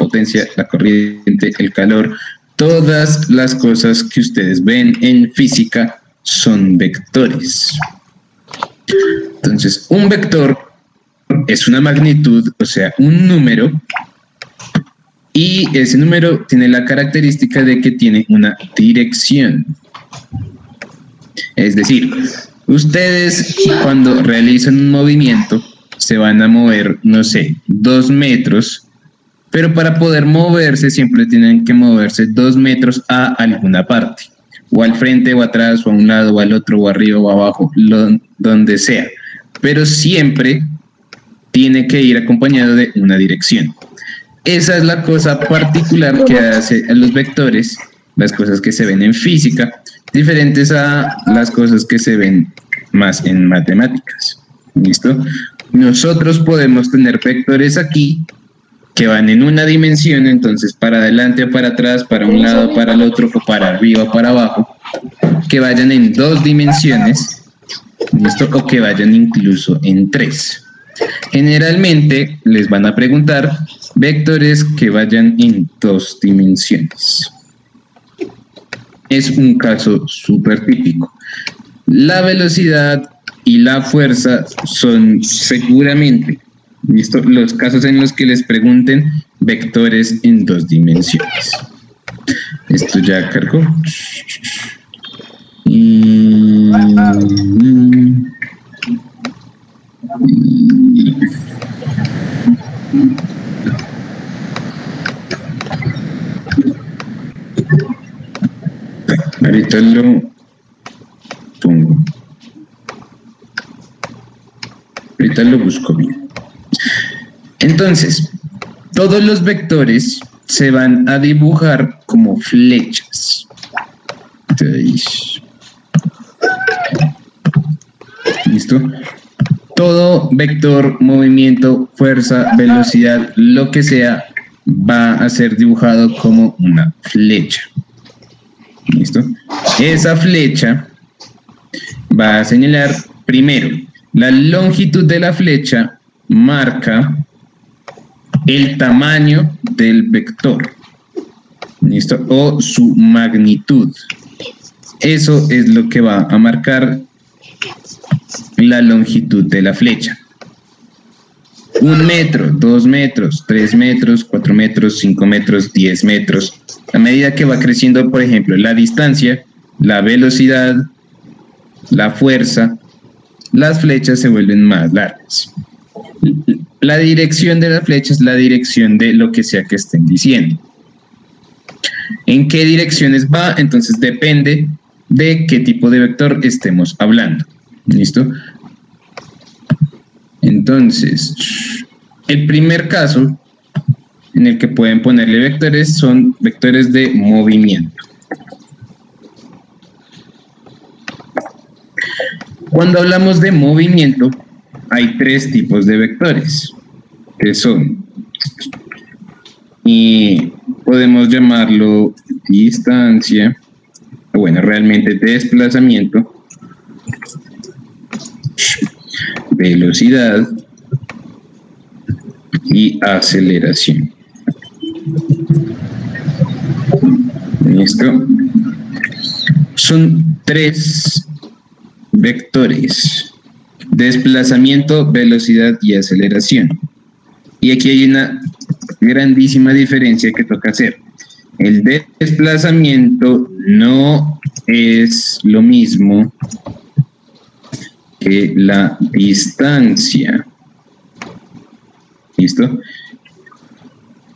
potencia, la corriente, el calor, todas las cosas que ustedes ven en física son vectores. Entonces, un vector es una magnitud, o sea, un número, y ese número tiene la característica de que tiene una dirección. Es decir, ustedes cuando realizan un movimiento se van a mover, no sé, 2 metros, pero para poder moverse siempre tienen que moverse 2 metros a alguna parte, o al frente o atrás, o a un lado o al otro, o arriba o abajo, donde sea, pero siempre tiene que ir acompañado de una dirección. Esa es la cosa particular que hace a los vectores, las cosas que se ven en física, diferentes a las cosas que se ven más en matemáticas. ¿Listo? Nosotros podemos tener vectores aquí que van en una dimensión, entonces para adelante o para atrás, para un lado, para el otro, o para arriba o para abajo, que vayan en 2 dimensiones, ¿listo? O que vayan incluso en 3. Generalmente les van a preguntar vectores que vayan en 2 dimensiones. Es un caso súper típico. La velocidad y la fuerza son seguramente, ¿listo?, los casos en los que les pregunten vectores en 2 dimensiones. Esto ya cargó. Ahorita lo pongo. Ahorita lo busco bien. Entonces, todos los vectores se van a dibujar como flechas. Entonces, ¿listo? Todo vector, movimiento, fuerza, velocidad, lo que sea, va a ser dibujado como una flecha. ¿Listo? Esa flecha va a señalar, primero, la longitud de la flecha marca el tamaño del vector, ¿listo? O su magnitud. Eso es lo que va a marcar la longitud de la flecha. 1 metro, 2 metros, 3 metros, 4 metros, 5 metros, 10 metros. A medida que va creciendo, por ejemplo, la distancia, la velocidad, la fuerza, las flechas se vuelven más largas. La dirección de la flecha es la dirección de lo que sea que estén diciendo. ¿En qué direcciones va? Entonces depende de qué tipo de vector estemos hablando. ¿Listo? Entonces, el primer caso en el que pueden ponerle vectores son vectores de movimiento. Cuando hablamos de movimiento, hay 3 tipos de vectores, que son, y podemos llamarlo distancia, bueno, realmente desplazamiento, velocidad y aceleración. ¿Listo? Son 3 vectores: desplazamiento, velocidad y aceleración. Y aquí hay una grandísima diferencia que toca hacer. El desplazamiento no es lo mismo que la distancia. ¿Listo?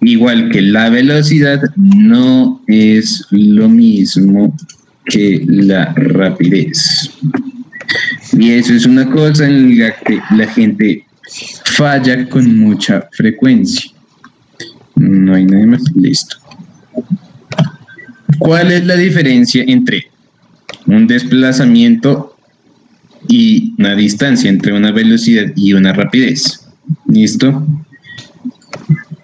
Igual que la velocidad no es lo mismo que la rapidez. Y eso es una cosa en la que la gente falla con mucha frecuencia. No hay nada más. Listo. ¿Cuál es la diferencia entre un desplazamiento y una distancia, entre una velocidad y una rapidez? ¿Listo?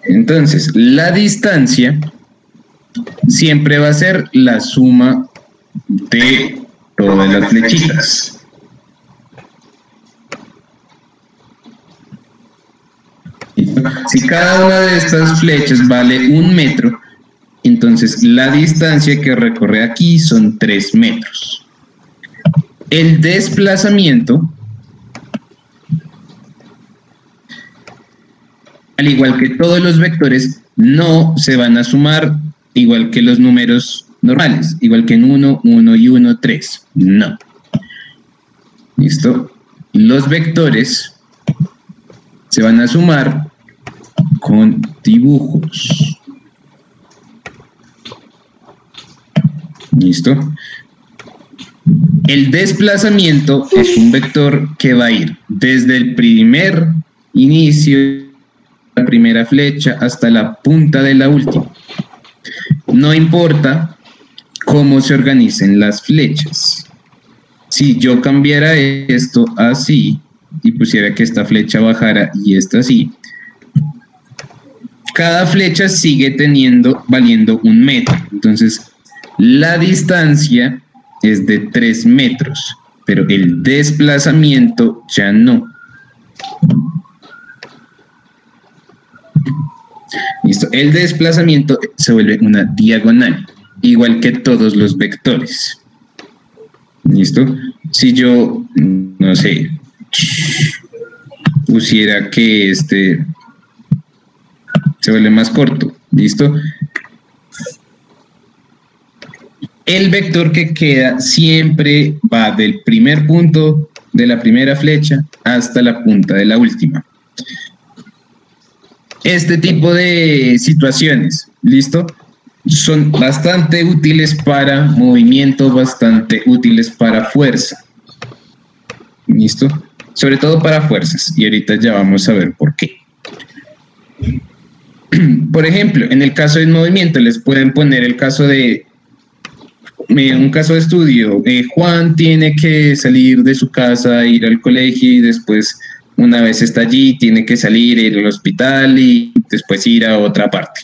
Entonces, la distancia siempre va a ser la suma de todas las flechitas. ¿Listo? Si cada una de estas flechas vale 1 metro, entonces la distancia que recorre aquí son 3 metros. El desplazamiento, al igual que todos los vectores, no se van a sumar igual que los números normales, igual que en 1, 1 y 1, 3. No. ¿Listo? Los vectores se van a sumar con dibujos. ¿Listo? El desplazamiento es un vector que va a ir desde el primer inicio, la primera flecha, hasta la punta de la última. No importa cómo se organicen las flechas. Si yo cambiara esto así y pusiera que esta flecha bajara y esta así, cada flecha sigue valiendo 1 metro. Entonces, la distancia es de 3 metros, pero el desplazamiento ya no. Listo. El desplazamiento se vuelve una diagonal, igual que todos los vectores. ¿Listo? Si yo, no sé, pusiera que este se vuelve más corto, ¿listo? El vector que queda siempre va del primer punto de la primera flecha hasta la punta de la última. Este tipo de situaciones, ¿listo? Son bastante útiles para movimiento, bastante útiles para fuerza. ¿Listo? Sobre todo para fuerzas, y ahorita ya vamos a ver por qué. Por ejemplo, en el caso del movimiento, les pueden poner el caso de un caso de estudio. Juan tiene que salir de su casa, ir al colegio y después, una vez está allí, tiene que salir, ir al hospital y después ir a otra parte.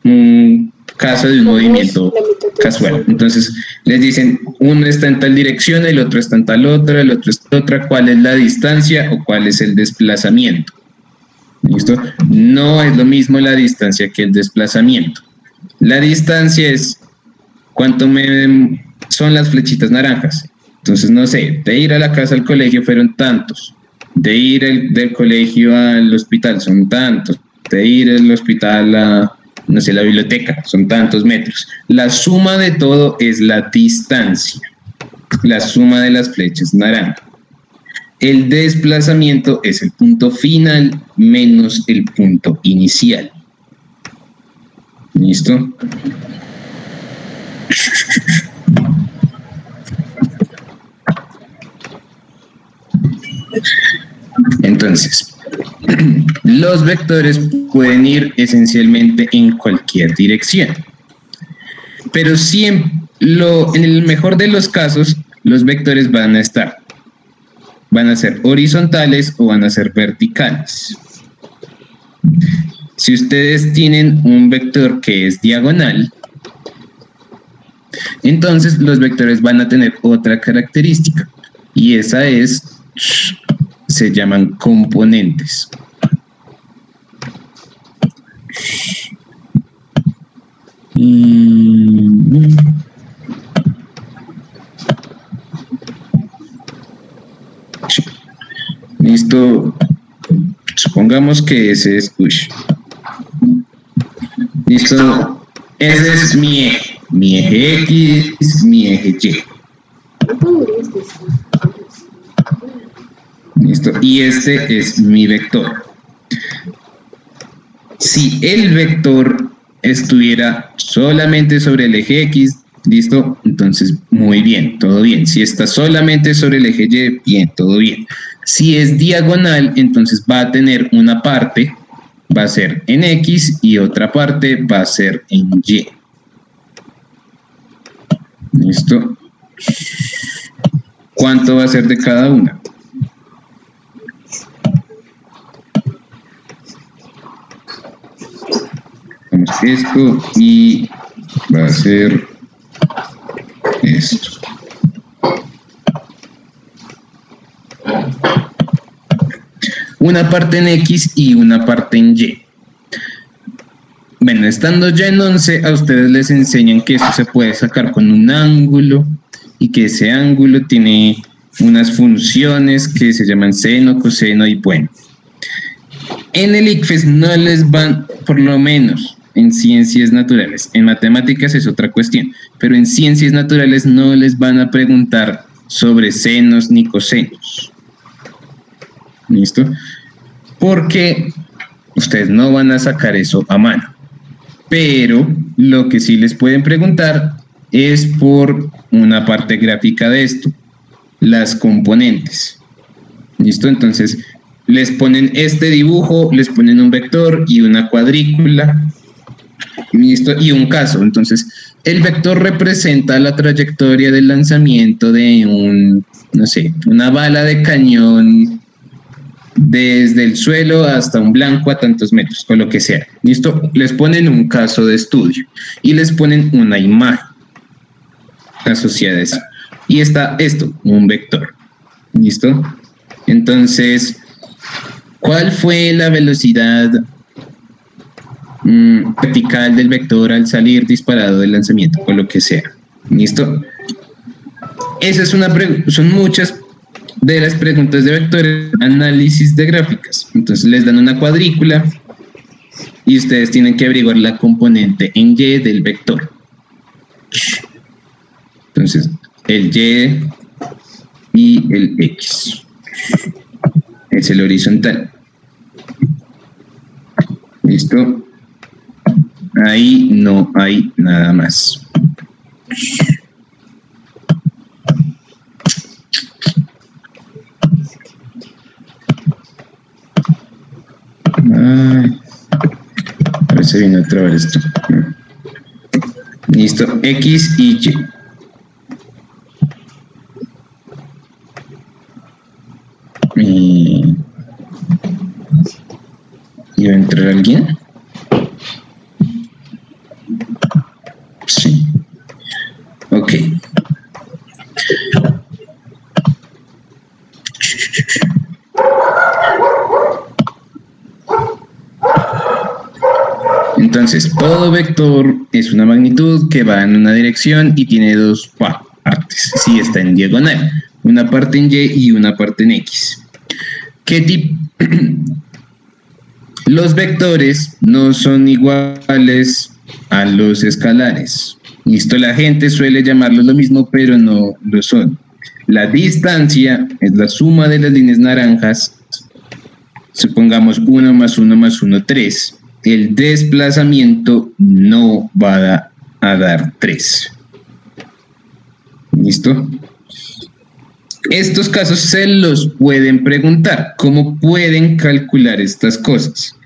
Un caso de un movimiento casual. Entonces les dicen, uno está en tal dirección, el otro está en tal otra, el otro está en otra. ¿Cuál es la distancia o cuál es el desplazamiento? ¿Listo? No es lo mismo la distancia que el desplazamiento. La distancia es cuánto son las flechitas naranjas. Entonces, no sé, de ir a la casa al colegio fueron tantos, de ir del colegio al hospital son tantos, de ir al hospital a, no sé, la biblioteca son tantos metros. La suma de todo es la distancia, la suma de las flechas naranjas. El desplazamiento es el punto final menos el punto inicial. ¿Listo? Entonces, los vectores pueden ir esencialmente en cualquier dirección. Pero siempre, en el mejor de los casos, los vectores van a ser horizontales o van a ser verticales. Si ustedes tienen un vector que es diagonal, entonces los vectores van a tener otra característica, y esa se llaman componentes. Listo. Supongamos que ese es listo. Ese es mi eje X, mi eje Y. Listo. Y este es mi vector. Si el vector estuviera solamente sobre el eje X, listo, entonces muy bien, todo bien. Si está solamente sobre el eje Y, bien, todo bien. Si es diagonal, entonces va a tener una parte, va a ser en X, y otra parte va a ser en Y. ¿Listo? ¿Cuánto va a ser de cada una? Vamos a esto y va a ser esto. una parte en X y una parte en Y. Bueno, estando ya en 11, a ustedes les enseñan que eso se puede sacar con un ángulo y que ese ángulo tiene unas funciones que se llaman seno, coseno y bueno. En el ICFES no les van, por lo menos en ciencias naturales, en matemáticas es otra cuestión, pero en ciencias naturales no les van a preguntar sobre senos ni cosenos. ¿Listo? Porque ustedes no van a sacar eso a mano. Pero lo que sí les pueden preguntar es por una parte gráfica de esto, las componentes. ¿Listo? Entonces, les ponen este dibujo, les ponen un vector y una cuadrícula, ¿listo? Y un caso. Entonces, el vector representa la trayectoria del lanzamiento de una bala de cañón desde el suelo hasta un blanco a tantos metros, o lo que sea. ¿Listo? Les ponen un caso de estudio y les ponen una imagen asociada a eso. Y está esto, un vector. ¿Listo? Entonces, ¿cuál fue la velocidad vertical del vector al salir disparado del lanzamiento, o lo que sea? ¿Listo? Esa es son muchas de las preguntas de vectores, análisis de gráficas. Entonces les dan una cuadrícula y ustedes tienen que averiguar la componente en Y del vector. Entonces, el Y y el X. Es el horizontal. ¿Listo? Ahí no hay nada más. Se viene otra vez esto. Listo, X y Y. ¿Y va a entrar alguien? Sí. Ok. Entonces, todo vector es una magnitud que va en una dirección y tiene dos partes, si está en diagonal, una parte en Y y una parte en X. ¿Qué tipo? Los vectores no son iguales a los escalares. Listo, la gente suele llamarlos lo mismo, pero no lo son. La distancia es la suma de las líneas naranjas, supongamos 1 más 1 más 1, 3. El desplazamiento no va a dar 3. ¿Listo? Estos casos se los pueden preguntar. ¿Cómo pueden calcular estas cosas?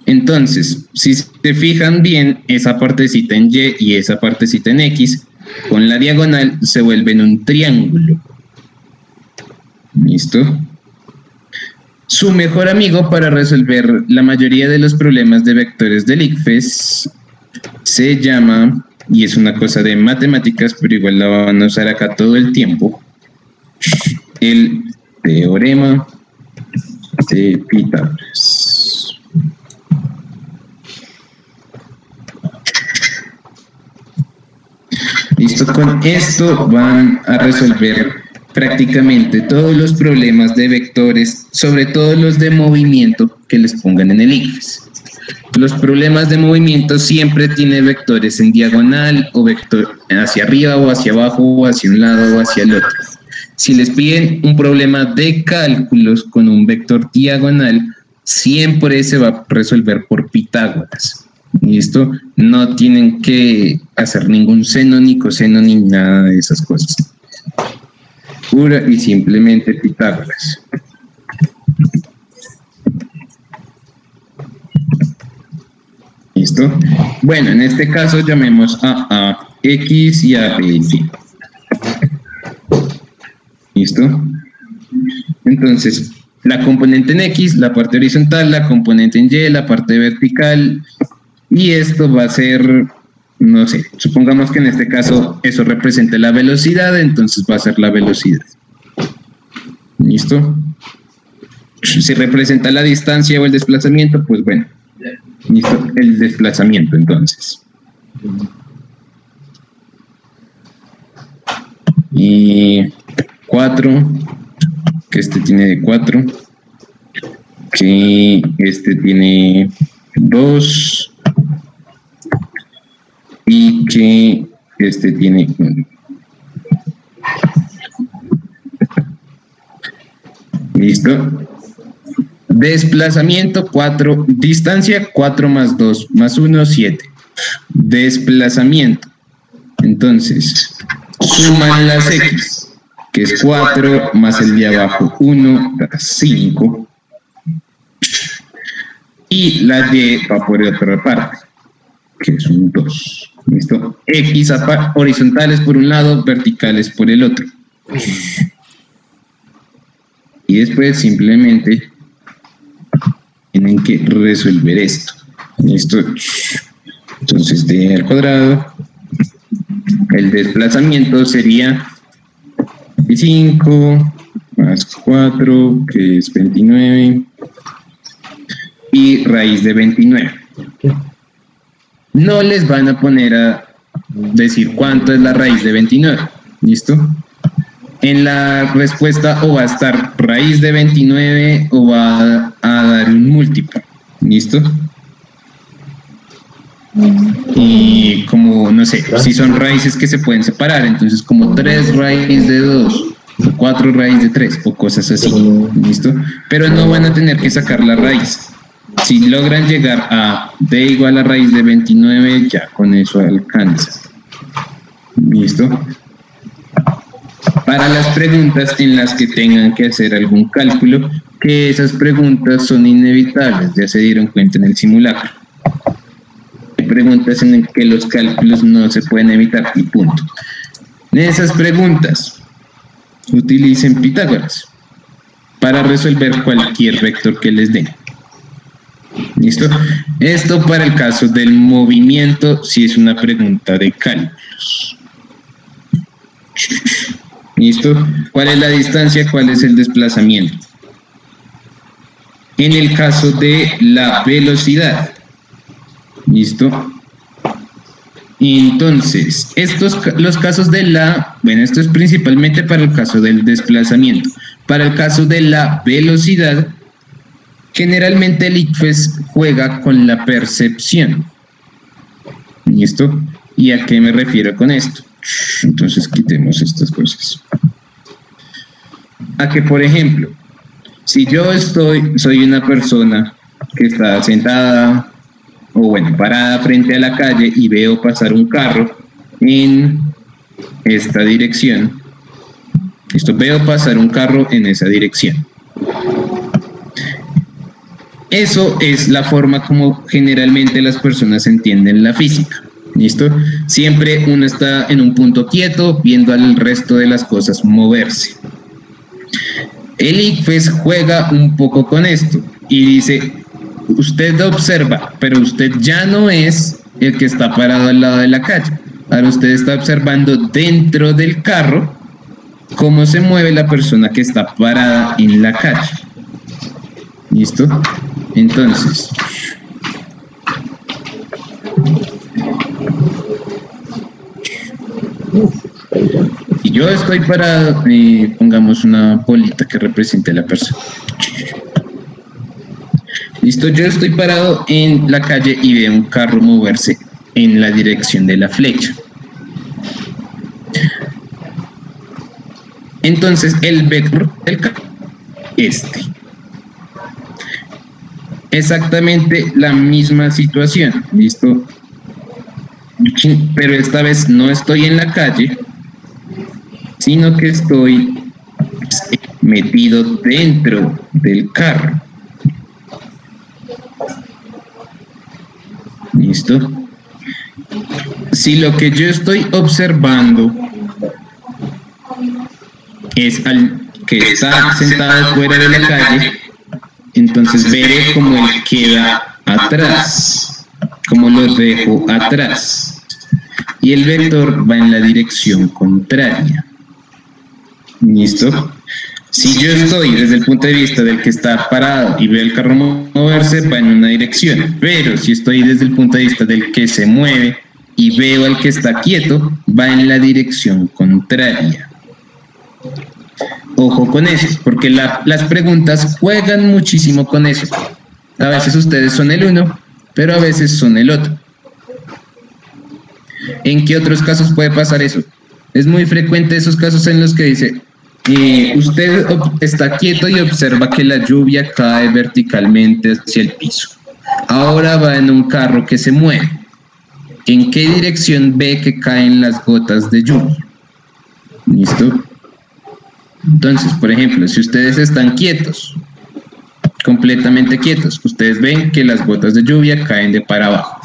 Entonces, si se fijan bien, esa partecita en Y y esa partecita en X, con la diagonal se vuelven un triángulo. ¿Listo? Su mejor amigo para resolver la mayoría de los problemas de vectores del ICFES se llama, y es una cosa de matemáticas, pero igual la van a usar acá todo el tiempo, el teorema de Pitágoras. Listo, con esto van a resolver prácticamente todos los problemas de vectores, sobre todo los de movimiento que les pongan en el ICFES. Los problemas de movimiento siempre tienen vectores en diagonal o vector hacia arriba o hacia abajo o hacia un lado o hacia el otro. Si les piden un problema de cálculos con un vector diagonal, siempre se va a resolver por Pitágoras. ¿Listo? No tienen que hacer ningún seno ni coseno ni nada de esas cosas. Pura y simplemente Pitágoras. ¿Listo? Bueno, en este caso llamemos a X y a B. ¿Listo? Entonces, la componente en X, la parte horizontal, la componente en Y, la parte vertical, y esto va a ser, no sé, supongamos que en este caso eso representa la velocidad, entonces va a ser la velocidad. ¿Listo? si representa la distancia o el desplazamiento, pues bueno, listo, el desplazamiento entonces. Y 4, que este tiene de 4, que este tiene 2 y que este tiene 1. ¿Listo? Desplazamiento 4, distancia 4 más 2 más 1, 7. Desplazamiento. Entonces, suman las X, que es 4 más el de abajo 1, 5. Y la Y va por otra parte, que es un 2. ¿Listo? X horizontales por un lado, verticales por el otro. Y después simplemente tienen que resolver esto. ¿Listo? Entonces, d al cuadrado, el desplazamiento sería 5 más 4, que es 29, y raíz de 29. No les van a poner a decir cuánto es la raíz de 29. ¿Listo? En la respuesta o va a estar raíz de 29 o va a dar un múltiplo. ¿Listo? Y como, no sé, si son raíces que se pueden separar, entonces como 3 raíz de 2, o 4 raíz de 3, o cosas así. ¿Listo? Pero no van a tener que sacar la raíz. Si logran llegar a d igual a raíz de 29, ya con eso alcanza. ¿Listo? Para las preguntas en las que tengan que hacer algún cálculo, que esas preguntas son inevitables, ya se dieron cuenta en el simulacro. Hay preguntas en las que los cálculos no se pueden evitar y punto. En esas preguntas, utilicen Pitágoras para resolver cualquier vector que les den. ¿Listo? Esto para el caso del movimiento, si es una pregunta de cálculos. ¿Listo? ¿Cuál es la distancia? ¿Cuál es el desplazamiento? En el caso de la velocidad. ¿Listo? Entonces, los casos de la... Bueno, esto es principalmente para el caso del desplazamiento. Para el caso de la velocidad, generalmente el ICFES juega con la percepción. ¿Listo? ¿Y a qué me refiero con esto? Entonces quitemos estas cosas. A que, por ejemplo, si yo soy una persona que está sentada o bueno, parada frente a la calle y veo pasar un carro en esta dirección. Esto, veo pasar un carro en esa dirección. Eso es la forma como generalmente las personas entienden la física. ¿Listo? Siempre uno está en un punto quieto, viendo al resto de las cosas moverse. El ICFES juega un poco con esto y dice, usted observa, pero usted ya no es el que está parado al lado de la calle. Ahora usted está observando dentro del carro cómo se mueve la persona que está parada en la calle. ¿Listo? Entonces, si yo estoy parado, pongamos una bolita que represente a la persona. Listo, yo estoy parado en la calle y veo un carro moverse en la dirección de la flecha. Entonces, el vector del carro es este. Exactamente la misma situación, ¿listo? Pero esta vez no estoy en la calle, sino que estoy metido dentro del carro. ¿Listo? Si lo que yo estoy observando es al que está sentado fuera de la calle, entonces veré cómo él queda atrás, cómo lo dejo atrás. Y el vector va en la dirección contraria. ¿Listo? Si yo estoy desde el punto de vista del que está parado y veo el carro moverse, va en una dirección, pero si estoy desde el punto de vista del que se mueve y veo al que está quieto, va en la dirección contraria. Ojo con eso, porque las preguntas juegan muchísimo con eso. A veces ustedes son el uno, pero a veces son el otro. ¿En qué otros casos puede pasar eso? Es muy frecuente esos casos en los que dice, usted está quieto y observa que la lluvia cae verticalmente hacia el piso. Ahora va en un carro que se mueve. ¿En qué dirección ve que caen las gotas de lluvia? ¿Listo? Entonces, por ejemplo, si ustedes están quietos, completamente quietos, ustedes ven que las gotas de lluvia caen de para abajo.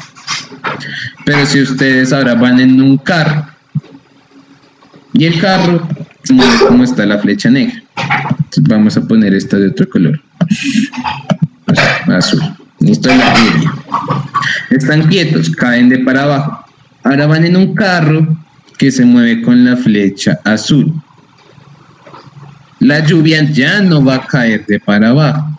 Pero si ustedes ahora van en un carro y el carro se mueve como está la flecha negra, entonces vamos a poner esta de otro color, azul. Listo, la línea. Están quietos, caen de para abajo. Ahora van en un carro que se mueve con la flecha azul. La lluvia ya no va a caer de para abajo.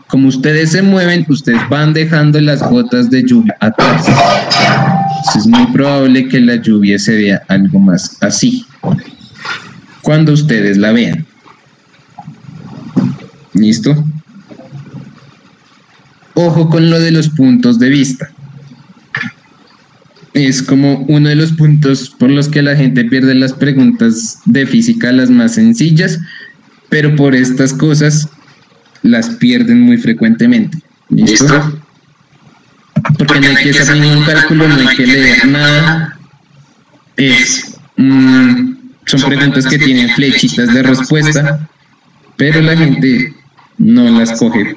Como ustedes se mueven, ustedes van dejando las gotas de lluvia atrás. Entonces es muy probable que la lluvia se vea algo más así cuando ustedes la vean. ¿Listo? Ojo con lo de los puntos de vista. Es como uno de los puntos por los que la gente pierde las preguntas de física, las más sencillas, pero por estas cosas las pierden muy frecuentemente. ¿Listo? Porque no hay que hacer ningún cálculo, no hay que leer nada. Son preguntas que tienen flechitas de respuesta, pero la gente no las coge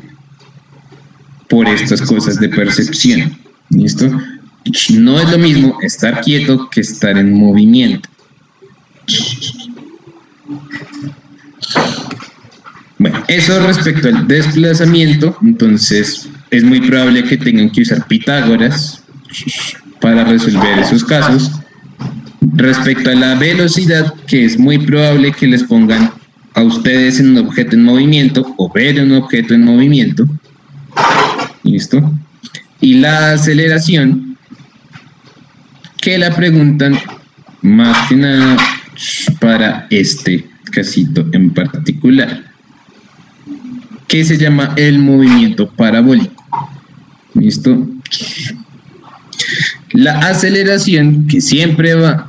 por estas cosas de percepción. ¿Listo? No es lo mismo estar quieto que estar en movimiento. Bueno, eso respecto al desplazamiento. Entonces es muy probable que tengan que usar Pitágoras para resolver esos casos. Respecto a la velocidad, que es muy probable que les pongan a ustedes en un objeto en movimiento o ver un objeto en movimiento. ¿Listo? Y la aceleración, que la preguntan más que nada para este casito en particular, que se llama el movimiento parabólico. ¿Listo? La aceleración, que siempre va...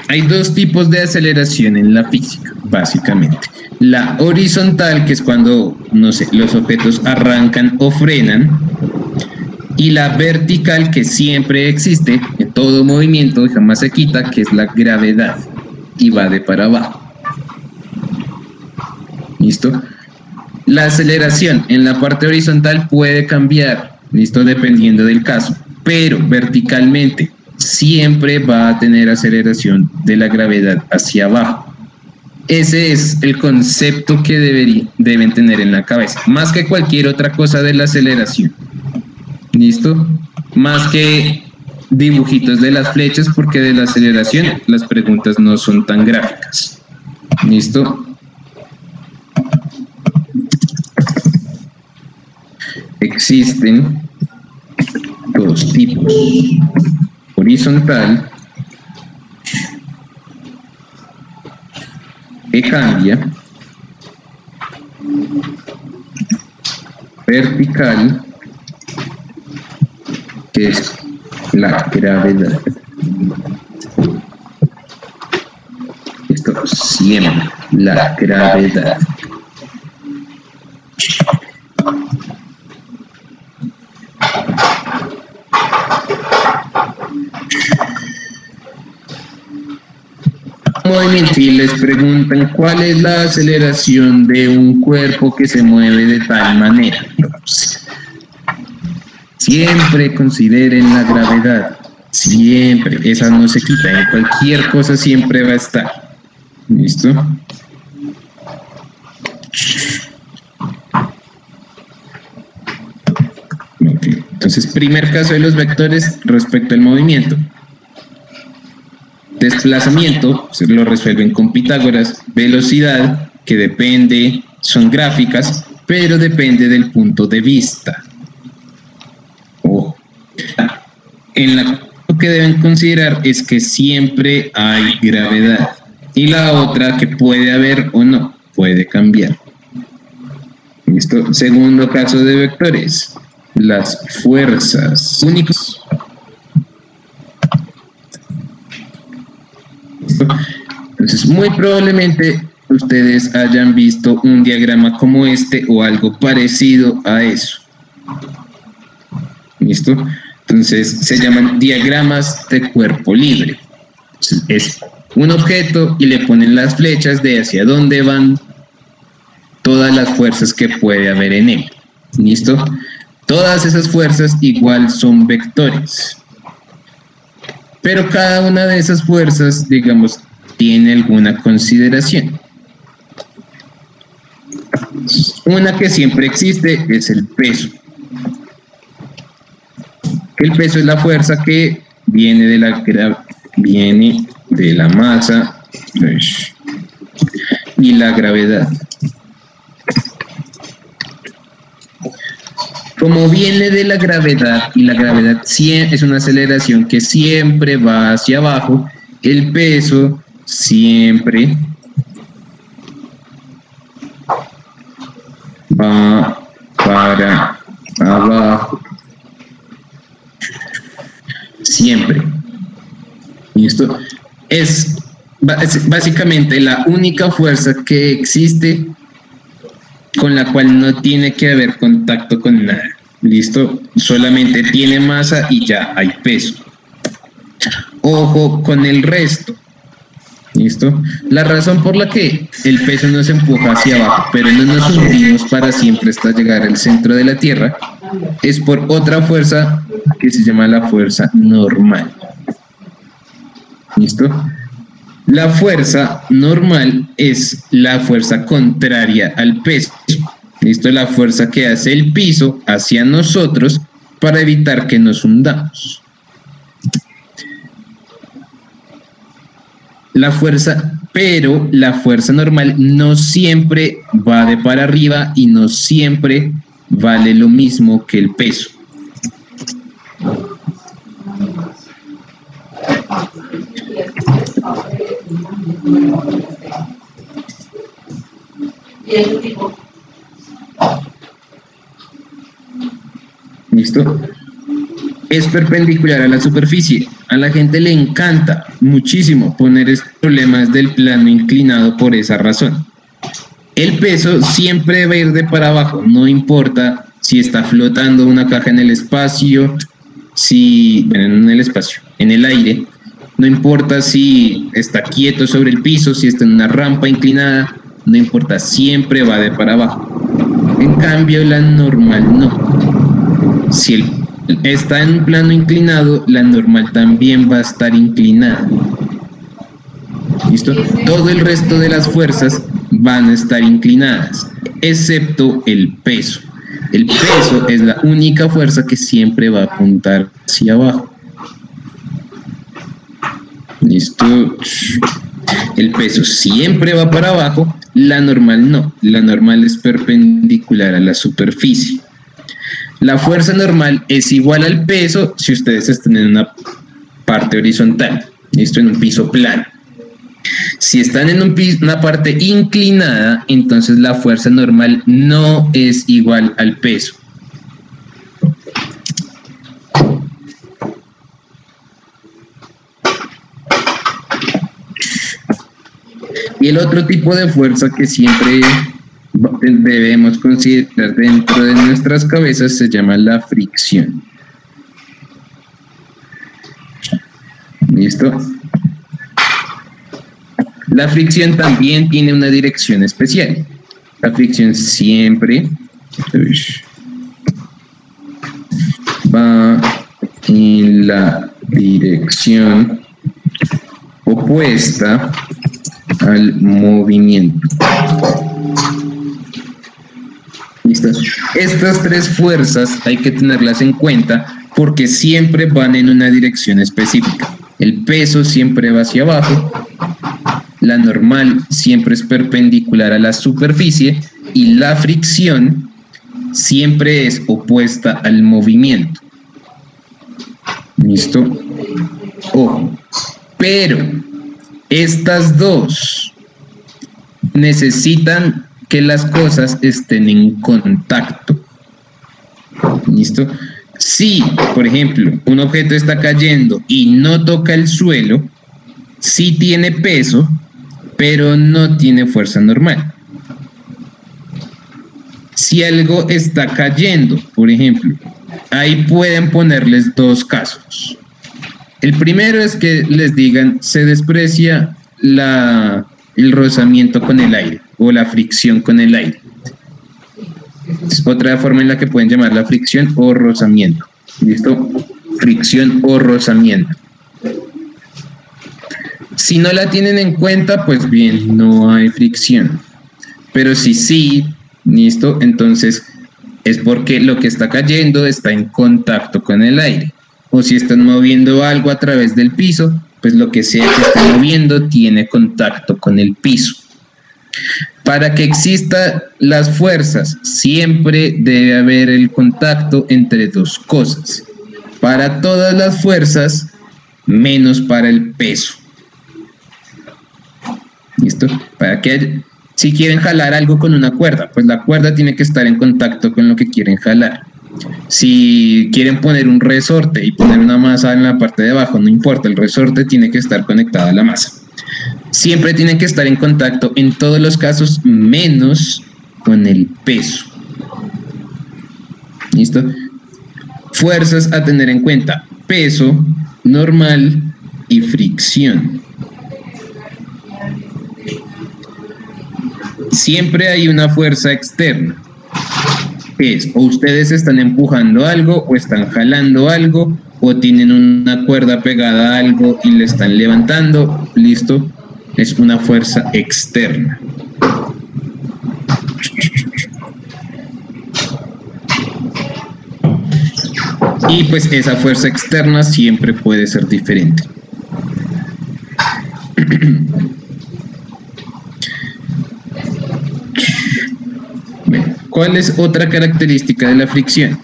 Hay dos tipos de aceleración en la física, básicamente. La horizontal, que es cuando, no sé, los objetos arrancan o frenan. Y la vertical, que siempre existe en todo movimiento y jamás se quita, que es la gravedad. Y va de para abajo. ¿Listo? La aceleración en la parte horizontal puede cambiar, ¿listo? Dependiendo del caso. Pero verticalmente siempre va a tener aceleración de la gravedad hacia abajo. Ese es el concepto que deben tener en la cabeza, más que cualquier otra cosa de la aceleración. ¿Listo? Más que dibujitos de las flechas, porque de la aceleración las preguntas no son tan gráficas. ¿Listo? Existen dos tipos: horizontal, que cambia; vertical, que es la gravedad. Esto siempre, la gravedad. Movimiento, y les preguntan cuál es la aceleración de un cuerpo que se mueve de tal manera. Siempre consideren la gravedad, siempre, esa no se quita, en cualquier cosa siempre va a estar. ¿Listo? Okay. Entonces, primer caso de los vectores respecto al movimiento. Desplazamiento, se lo resuelven con Pitágoras. Velocidad, que depende son gráficas, pero depende del punto de vista. Ojo. Lo que deben considerar es que siempre hay gravedad. Y la otra, que puede haber o no, puede cambiar. ¿Listo? Segundo caso de vectores, las fuerzas únicas. Entonces, muy probablemente ustedes hayan visto un diagrama como este o algo parecido a eso. ¿Listo? Entonces, se llaman diagramas de cuerpo libre. Entonces, es un objeto y le ponen las flechas de hacia dónde van todas las fuerzas que puede haber en él. ¿Listo? Todas esas fuerzas igual son vectores. Pero cada una de esas fuerzas, digamos, tiene alguna consideración. Una que siempre existe es el peso. El peso es la fuerza que viene de la masa y la gravedad. Como viene de la gravedad y la gravedad es una aceleración que siempre va hacia abajo, el peso siempre va para abajo. Siempre. Y esto es básicamente la única fuerza que existe con la cual no tiene que haber contacto con nada. ¿Listo? Solamente tiene masa y ya hay peso. Ojo con el resto. ¿Listo? La razón por la que el peso nos empuja hacia abajo, pero no nos hundimos para siempre hasta llegar al centro de la Tierra, es por otra fuerza que se llama la fuerza normal. ¿Listo? La fuerza normal es la fuerza contraria al peso. ¿Listo? La fuerza que hace el piso hacia nosotros para evitar que nos hundamos. Pero la fuerza normal no siempre va de para arriba y no siempre vale lo mismo que el peso. ¿Listo? Es perpendicular a la superficie. A la gente le encanta muchísimo poner problemas del plano inclinado por esa razón. El peso siempre va a ir de para abajo, no importa si está flotando una caja en el espacio, en el aire, no importa si está quieto sobre el piso, si está en una rampa inclinada, no importa, siempre va de para abajo. En cambio, la normal no. Si está en un plano inclinado, la normal también va a estar inclinada. ¿Listo? Todo el resto de las fuerzas van a estar inclinadas, excepto el peso. El peso es la única fuerza que siempre va a apuntar hacia abajo. ¿Listo? El peso siempre va para abajo, la normal no. La normal es perpendicular a la superficie. La fuerza normal es igual al peso si ustedes están en una parte horizontal, ¿listo? En un piso plano. Si están en una parte inclinada, entonces la fuerza normal no es igual al peso. Y el otro tipo de fuerza que siempre debemos considerar dentro de nuestras cabezas se llama la fricción. ¿Listo? La fricción también tiene una dirección especial. La fricción siempre va en la dirección opuesta al movimiento. ¿Listo? Estas tres fuerzas hay que tenerlas en cuenta porque siempre van en una dirección específica. El peso siempre va hacia abajo, la normal siempre es perpendicular a la superficie y la fricción siempre es opuesta al movimiento. ¿Listo? Ojo. Pero estas dos necesitan que las cosas estén en contacto. ¿Listo? Si, por ejemplo, un objeto está cayendo y no toca el suelo, sí tiene peso, pero no tiene fuerza normal. Si algo está cayendo, por ejemplo, ahí pueden ponerles dos casos. El primero es que les digan, se desprecia el rozamiento con el aire o la fricción con el aire. Es otra forma en la que pueden llamar la fricción o rozamiento. ¿Listo? Fricción o rozamiento. Si no la tienen en cuenta, pues bien, no hay fricción. Pero si sí, ¿listo? Entonces es porque lo que está cayendo está en contacto con el aire. O si están moviendo algo a través del piso, pues lo que sea que estén moviendo tiene contacto con el piso. Para que existan las fuerzas, siempre debe haber el contacto entre dos cosas. Para todas las fuerzas, menos para el peso. ¿Listo? Para que si quieren jalar algo con una cuerda, pues la cuerda tiene que estar en contacto con lo que quieren jalar. Si quieren poner un resorte y poner una masa en la parte de abajo, no importa, el resorte tiene que estar conectado a la masa. Siempre tienen que estar en contacto en todos los casos, menos con el peso. ¿Listo? Fuerzas a tener en cuenta: peso, normal y fricción. Siempre hay una fuerza externa, que es o ustedes están empujando algo o están jalando algo o tienen una cuerda pegada a algo y le están levantando. Listo, es una fuerza externa. Y pues esa fuerza externa siempre puede ser diferente. ¿Cuál es otra característica de la fricción?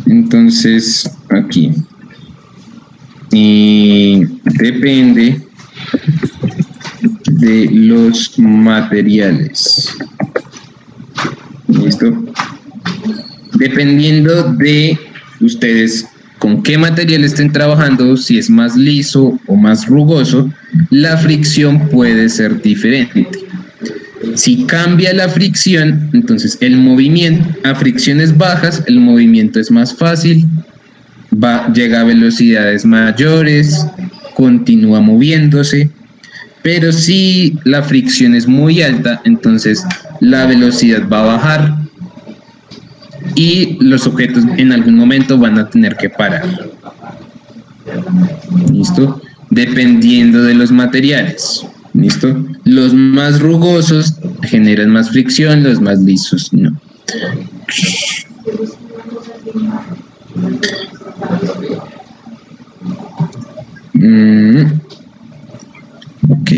Entonces, aquí. Depende de los materiales. ¿Listo? Dependiendo de ustedes con qué material estén trabajando, si es más liso o más rugoso, la fricción puede ser diferente. Si cambia la fricción, entonces el movimiento a fricciones bajas, el movimiento es más fácil, llega a velocidades mayores, continúa moviéndose, pero si la fricción es muy alta, entonces la velocidad va a bajar y los objetos en algún momento van a tener que parar. ¿Listo? Dependiendo de los materiales. ¿Listo? Los más rugosos generan más fricción, los más lisos no. Ok.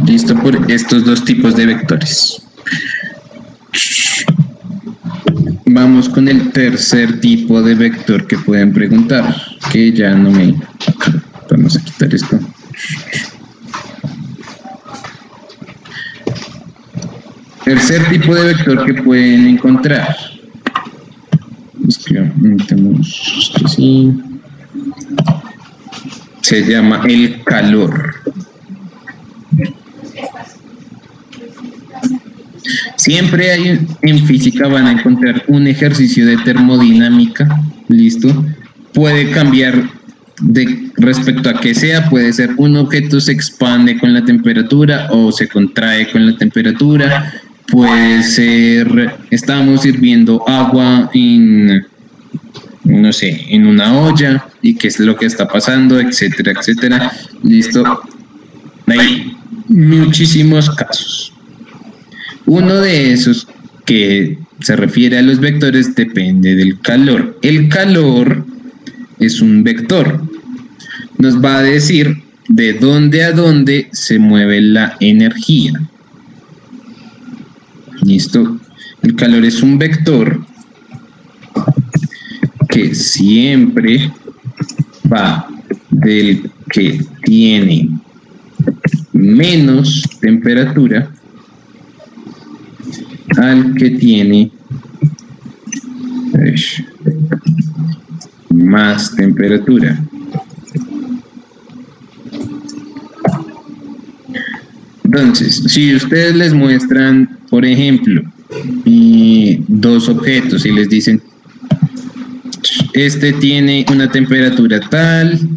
Listo por estos dos tipos de vectores. Vamos con el tercer tipo de vector que pueden preguntar, que ya no me... Vamos a quitar esto. Tercer tipo de vector que pueden encontrar. Escribamos esto así. Se llama el calor. Siempre hay, en física van a encontrar un ejercicio de termodinámica, ¿listo? Puede cambiar respecto a que sea, puede ser un objeto se expande con la temperatura o se contrae con la temperatura, puede ser, estamos hirviendo agua en, no sé, en una olla y qué es lo que está pasando, etcétera, etcétera, ¿listo? Hay muchísimos casos. Uno de esos que se refiere a los vectores depende del calor. El calor es un vector. nos va a decir de dónde a dónde se mueve la energía. ¿Listo? El calor es un vector que siempre va del que tiene menos temperatura al que tiene más temperatura. Entonces, si ustedes les muestran, por ejemplo, dos objetos y les dicen, este tiene una temperatura tal,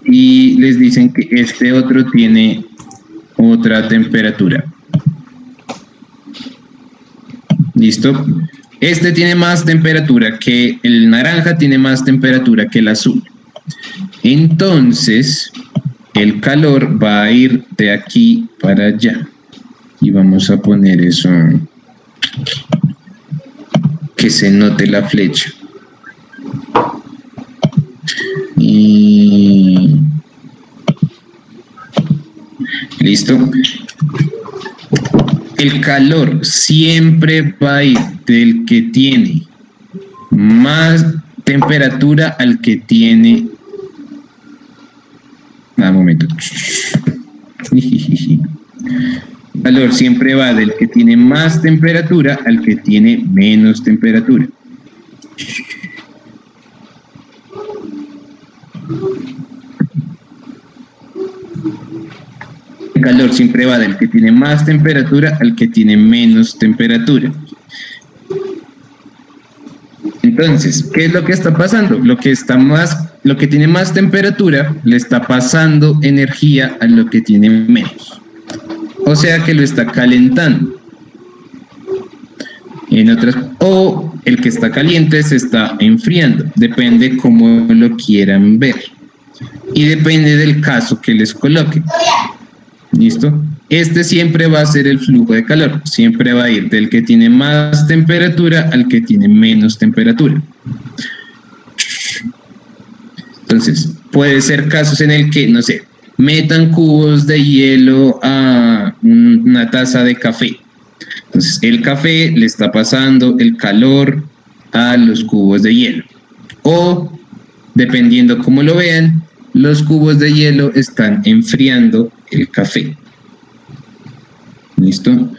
y les dicen que este otro tiene otra temperatura. ¿Listo? Este tiene más temperatura que el naranja, tiene más temperatura que el azul. Entonces, el calor va a ir de aquí para allá. Y vamos a poner eso, que se note la flecha. Y listo. El calor siempre va a ir del que tiene más temperatura al que tiene... Un momento. El calor siempre va del que tiene más temperatura al que tiene menos temperatura. El calor siempre va del que tiene más temperatura al que tiene menos temperatura. Entonces, ¿qué es lo que está pasando? Lo que tiene más temperatura le está pasando energía a lo que tiene menos. O sea que lo está calentando. O el que está caliente se está enfriando. Depende cómo lo quieran ver. Y depende del caso que les coloque. ¿Listo? Este siempre va a ser el flujo de calor. Siempre va a ir del que tiene más temperatura al que tiene menos temperatura. Entonces, puede ser casos en el que, no sé, metan cubos de hielo a una taza de café. Entonces, el café le está pasando el calor a los cubos de hielo. O, dependiendo cómo lo vean, los cubos de hielo están enfriando el café. ¿Listo?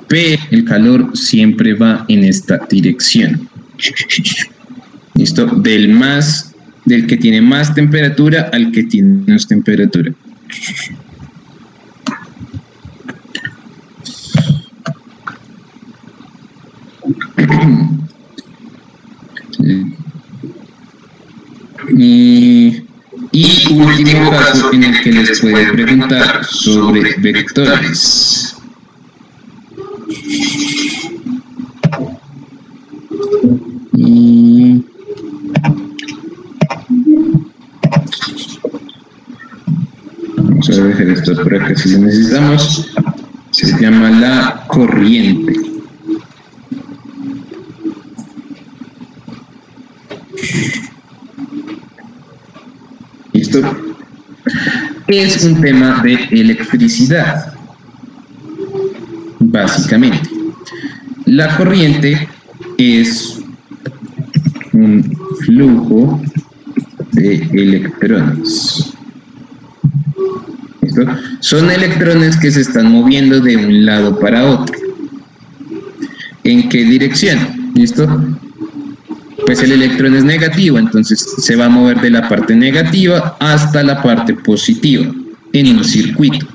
Pero el calor siempre va en esta dirección. ¿Listo? Del que tiene más temperatura al que tiene menos temperatura. Y último caso en el que les puede preguntar sobre vectores. Vamos a dejar esto por acá si lo necesitamos. Se llama la corriente. ¿Listo? Es un tema de electricidad, básicamente. La corriente es un flujo de electrones. ¿Listo? Son electrones que se están moviendo de un lado para otro. ¿En qué dirección? ¿Listo? Pues el electrón es negativo, entonces se va a mover de la parte negativa hasta la parte positiva en un circuito.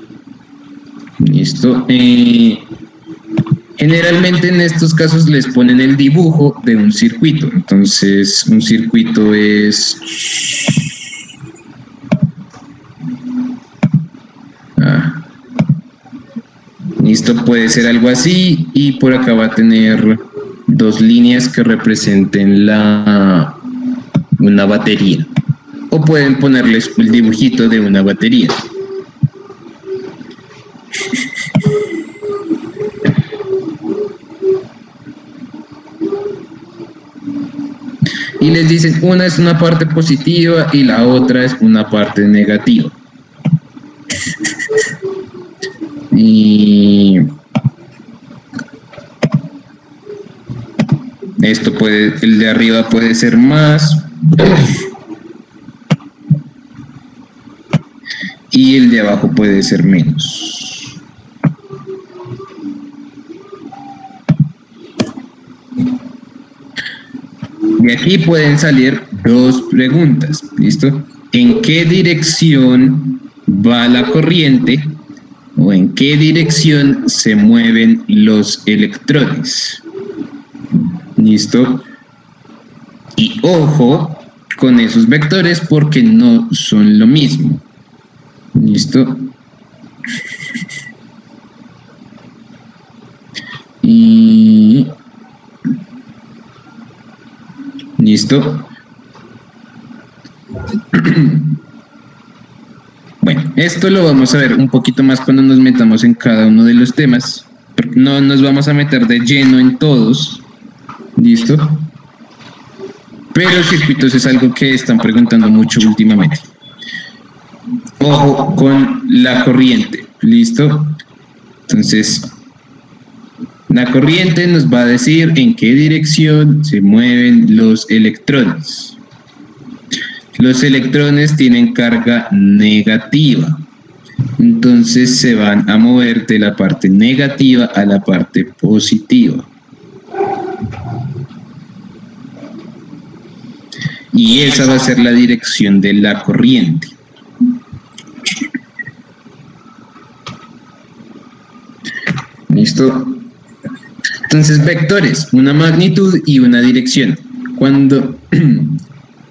¿Listo? Generalmente en estos casos les ponen el dibujo de un circuito. Entonces un circuito es... Listo, puede ser algo así y por acá va a tener dos líneas que representen una batería. O pueden ponerles el dibujito de una batería. Y les dicen, una es una parte positiva y la otra es una parte negativa. Y esto puede, el de arriba puede ser más y el de abajo puede ser menos. De aquí pueden salir dos preguntas, ¿listo? ¿En qué dirección va la corriente o en qué dirección se mueven los electrones? ¿Listo? Y ojo con esos vectores porque no son lo mismo. ¿Listo? Y... ¿listo? Bueno, esto lo vamos a ver un poquito más cuando nos metamos en cada uno de los temas. No nos vamos a meter de lleno en todos. ¿Listo? Pero circuitos es algo que están preguntando mucho últimamente. Ojo con la corriente. ¿Listo? Entonces, la corriente nos va a decir en qué dirección se mueven los electrones. Los electrones tienen carga negativa. Entonces se van a mover de la parte negativa a la parte positiva. Y esa va a ser la dirección de la corriente. ¿Listo? Entonces, vectores, una magnitud y una dirección. Cuando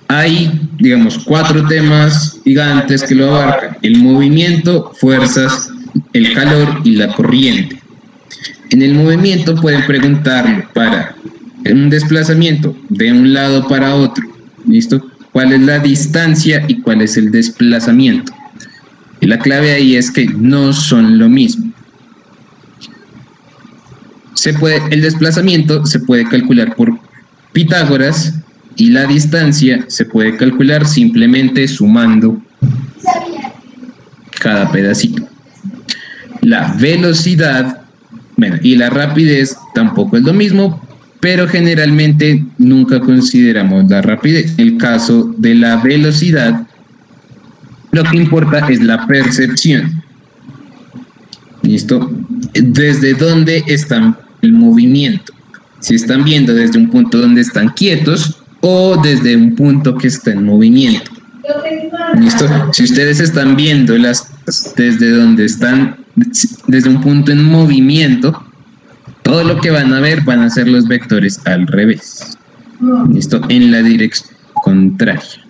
hay, digamos, 4 temas gigantes que lo abarcan: el movimiento, fuerzas, el calor y la corriente. En el movimiento pueden preguntarle para un desplazamiento de un lado para otro. ¿Listo? ¿Cuál es la distancia y cuál es el desplazamiento? Y la clave ahí es que no son lo mismo. El desplazamiento se puede calcular por Pitágoras y la distancia se puede calcular simplemente sumando cada pedacito. La velocidad, bueno, y la rapidez tampoco es lo mismo, pero generalmente nunca consideramos la rapidez. En el caso de la velocidad, lo que importa es la percepción. ¿Listo? ¿Desde dónde están el movimiento? Si están viendo desde un punto donde están quietos o desde un punto que está en movimiento. ¿Listo? Si ustedes están viendo desde donde están, desde un punto en movimiento, todo lo que van a ver van a ser los vectores al revés. ¿Listo? En la dirección contraria.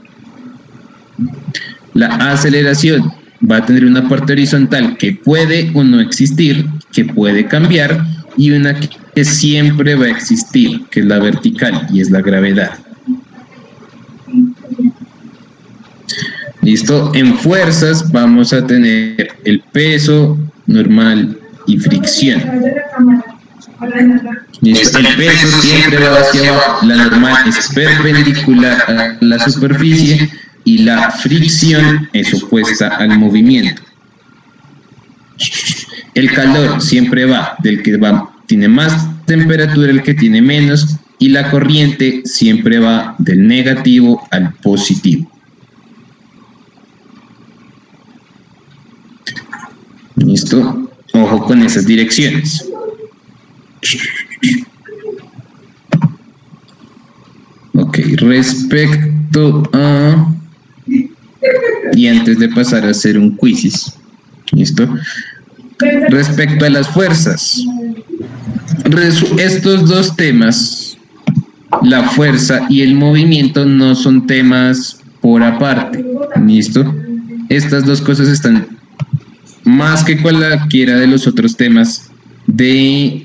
La aceleración va a tener una parte horizontal que puede o no existir, que puede cambiar, y una que siempre va a existir, que es la vertical, y es la gravedad. ¿Listo? En fuerzas vamos a tener el peso normal y fricción. ¿Listo? El peso siempre va hacia abajo, la normal es perpendicular a la superficie y la fricción es opuesta al movimiento. El calor siempre va del que tiene más temperatura al que tiene menos, y la corriente siempre va del negativo al positivo. ¿Listo? Ojo con esas direcciones. Ok, respecto a... Y antes de pasar a hacer un quiz, ¿listo? Respecto a las fuerzas, estos dos temas, la fuerza y el movimiento, no son temas por aparte, ¿listo? Estas dos cosas están más que cualquiera de los otros temas de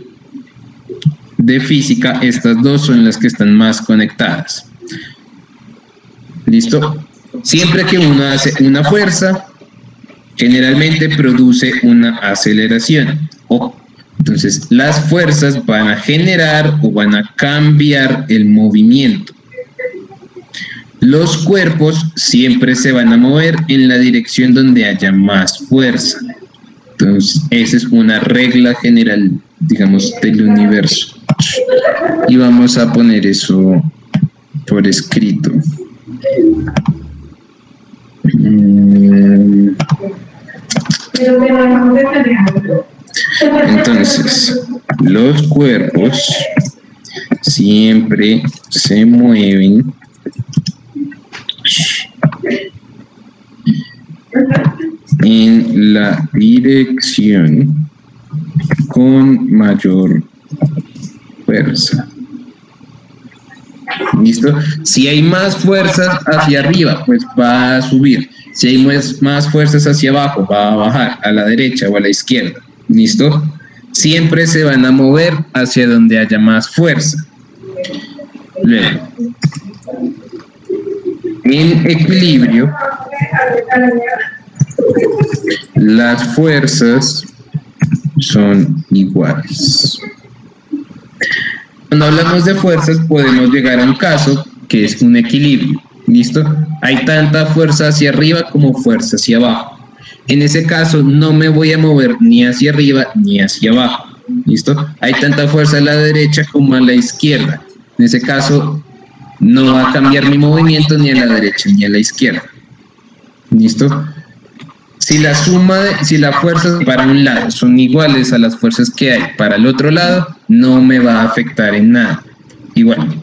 física. Estas dos son las que están más conectadas. ¿Listo? Siempre que uno hace una fuerza, generalmente produce una aceleración, o Entonces, las fuerzas van a generar o van a cambiar el movimiento. Los cuerpos siempre se van a mover en la dirección donde haya más fuerza. Entonces, esa es una regla general, digamos, del universo. Y vamos a poner eso por escrito. Entonces, los cuerpos siempre se mueven en la dirección con mayor fuerza. ¿Listo? Si hay más fuerzas hacia arriba, pues va a subir. Si hay más fuerzas hacia abajo, va a bajar a la derecha o a la izquierda. ¿Listo? Siempre se van a mover hacia donde haya más fuerza. Luego, en equilibrio, las fuerzas son iguales. Cuando hablamos de fuerzas, podemos llegar a un caso que es un equilibrio. ¿Listo? Hay tanta fuerza hacia arriba como fuerza hacia abajo. En ese caso, no me voy a mover ni hacia arriba ni hacia abajo. ¿Listo? Hay tanta fuerza a la derecha como a la izquierda. En ese caso, no va a cambiar mi movimiento ni a la derecha ni a la izquierda. ¿Listo? Si las fuerzas para un lado son iguales a las fuerzas que hay para el otro lado, no me va a afectar en nada. Igual,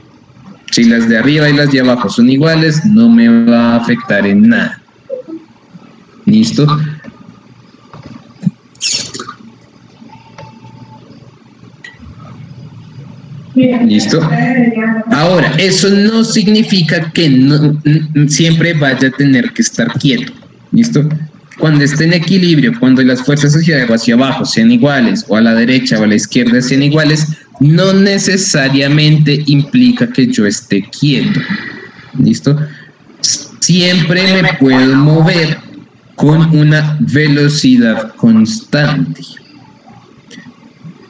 si las de arriba y las de abajo son iguales, no me va a afectar en nada. ¿Listo? ¿Listo? Ahora, eso no significa que no, siempre vaya a tener que estar quieto. ¿Listo? Cuando esté en equilibrio, cuando las fuerzas hacia abajo sean iguales, o a la derecha o a la izquierda sean iguales, no necesariamente implica que yo esté quieto. ¿Listo? Siempre me puedo mover con una velocidad constante.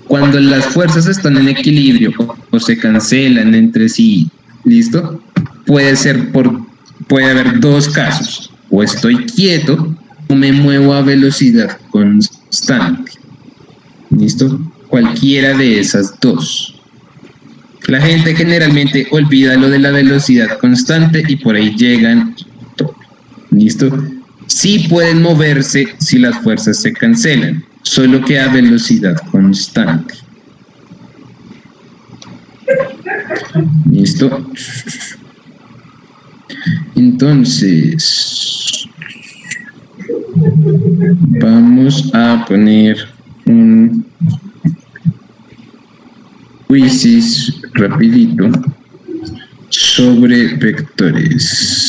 Cuando las fuerzas están en equilibrio o se cancelan entre sí, ¿listo? Puede haber dos casos. O estoy quieto o me muevo a velocidad constante. ¿Listo? Cualquiera de esas dos. La gente generalmente olvida lo de la velocidad constante y por ahí llegan. ¿Listo? Sí pueden moverse si las fuerzas se cancelan, solo que a velocidad constante. ¿Listo? Entonces, vamos a poner un quizzes rapidito sobre vectores.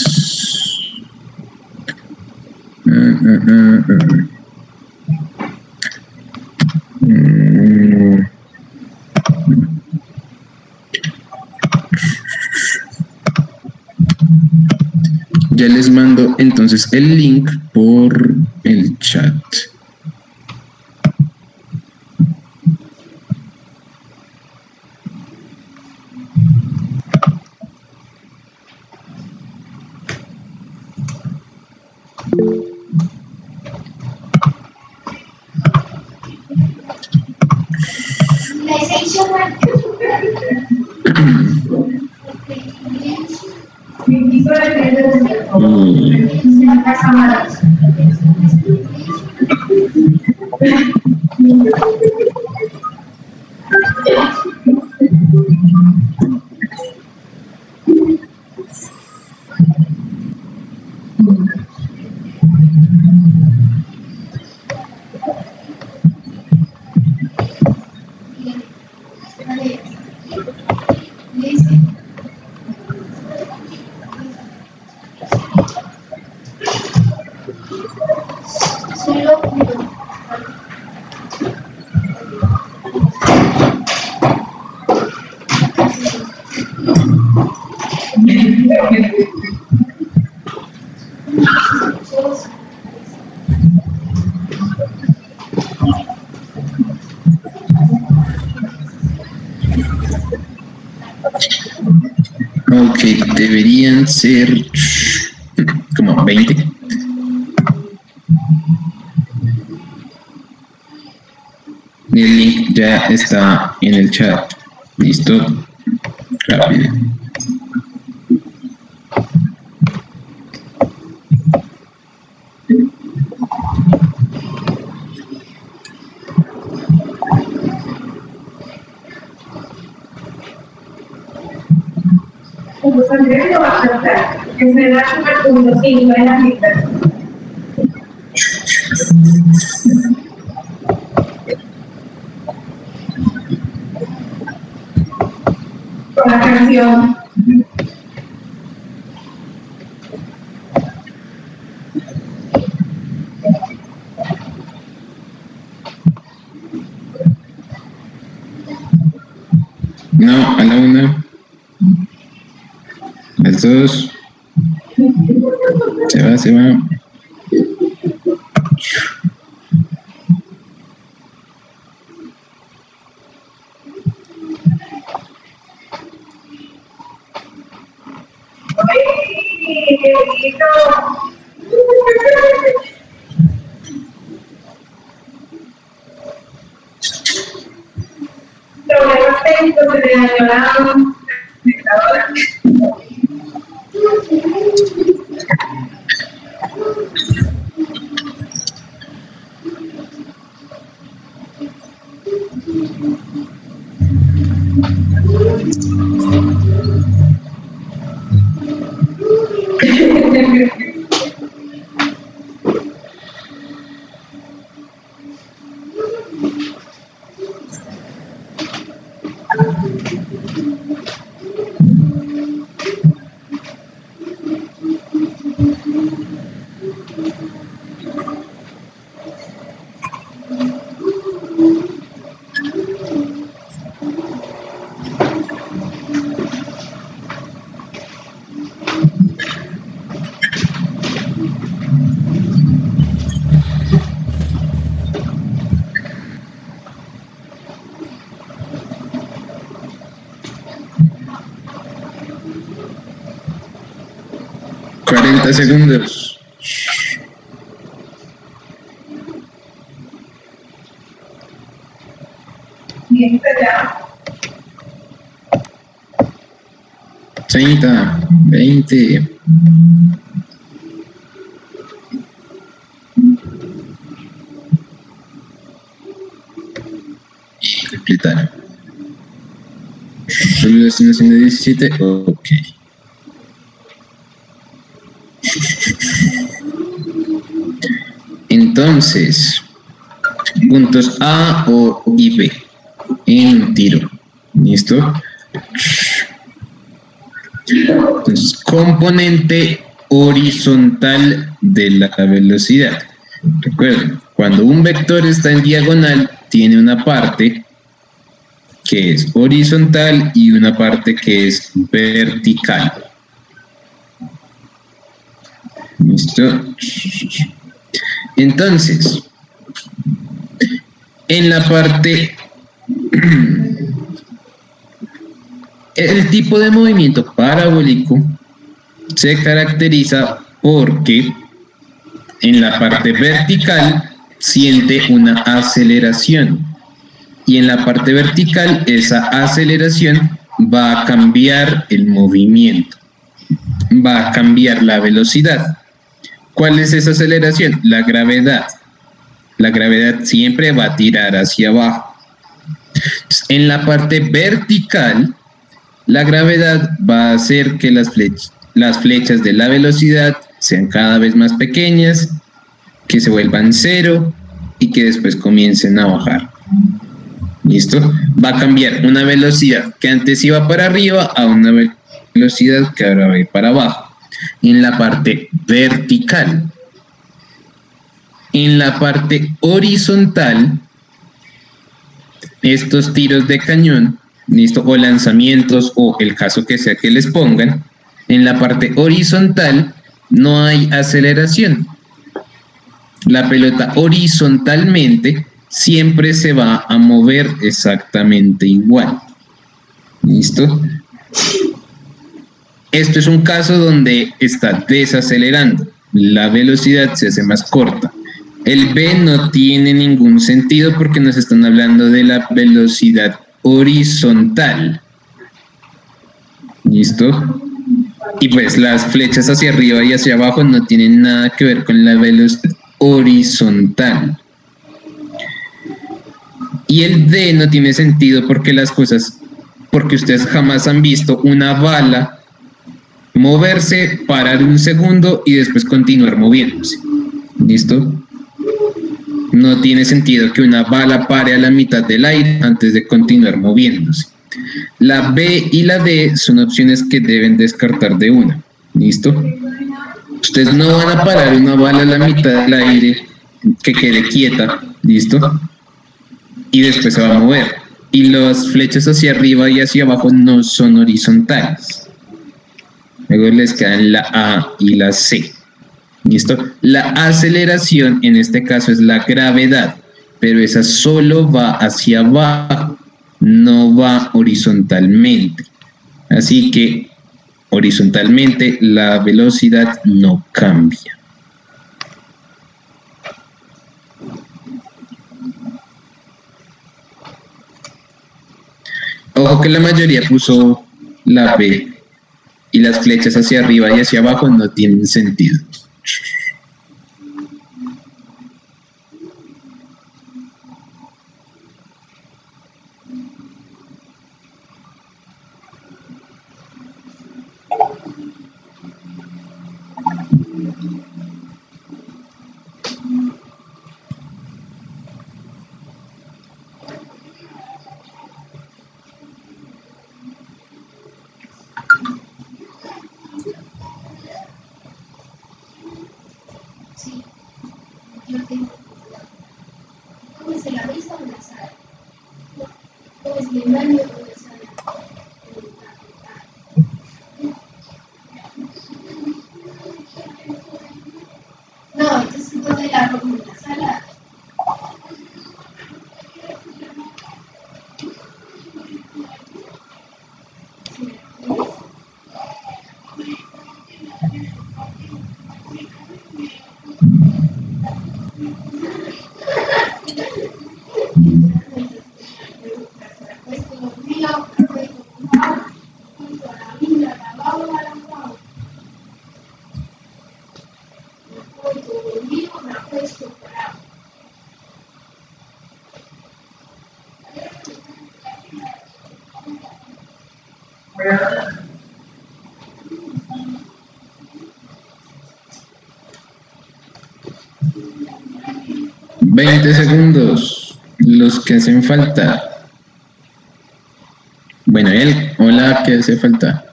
Ya les mando entonces el link por el chat. Deberían ser como 20. El link ya está en el chat. Listo. Rápido. Pues Andrés lo va a tratar, que será el punto 5 en la lista. Con la canción. No, a la 1. Las 2. Se va. ¡Ay, qué bonito! Problemas técnicos se le dañó la computadora. 40 segundos. Bien, ya. 30, 20. Y completar. Solo lo están haciendo 17. Ok. Entonces, puntos A o y B en un tiro. ¿Listo? Entonces, componente horizontal de la velocidad. Recuerden, cuando un vector está en diagonal, tiene una parte que es horizontal y una parte que es vertical. ¿Listo? Entonces, en la parte, el tipo de movimiento parabólico se caracteriza porque en la parte vertical siente una aceleración y en la parte vertical esa aceleración va a cambiar el movimiento, va a cambiar la velocidad. ¿Cuál es esa aceleración? La gravedad. La gravedad siempre va a tirar hacia abajo. En la parte vertical, la gravedad va a hacer que las flechas de la velocidad sean cada vez más pequeñas, que se vuelvan cero y que después comiencen a bajar. ¿Listo? Va a cambiar una velocidad que antes iba para arriba a una velocidad que ahora va a ir para abajo. En la parte vertical. En la parte horizontal, estos tiros de cañón, ¿listo? O lanzamientos, o el caso que sea que les pongan, en la parte horizontal no hay aceleración. La pelota horizontalmente siempre se va a mover exactamente igual. ¿Listo? Esto es un caso donde está desacelerando, la velocidad se hace más corta. El B no tiene ningún sentido porque nos están hablando de la velocidad horizontal. ¿Listo? Y pues las flechas hacia arriba y hacia abajo no tienen nada que ver con la velocidad horizontal. Y el D no tiene sentido porque porque ustedes jamás han visto una bala moverse, parar un segundo y después continuar moviéndose. ¿Listo? No tiene sentido que una bala pare a la mitad del aire antes de continuar moviéndose. La B y la D son opciones que deben descartar de una. ¿Listo? Ustedes no van a parar una bala a la mitad del aire que quede quieta. ¿Listo? Y después se va a mover. Y las flechas hacia arriba y hacia abajo no son horizontales. Luego les quedan la A y la C. ¿Listo? La aceleración en este caso es la gravedad, pero esa solo va hacia abajo, no va horizontalmente. Así que horizontalmente la velocidad no cambia. Ojo que la mayoría puso la B y las flechas hacia arriba y hacia abajo no tienen sentido. $20 segundos, los que hacen falta. Bueno, él, hola, ¿qué hace falta?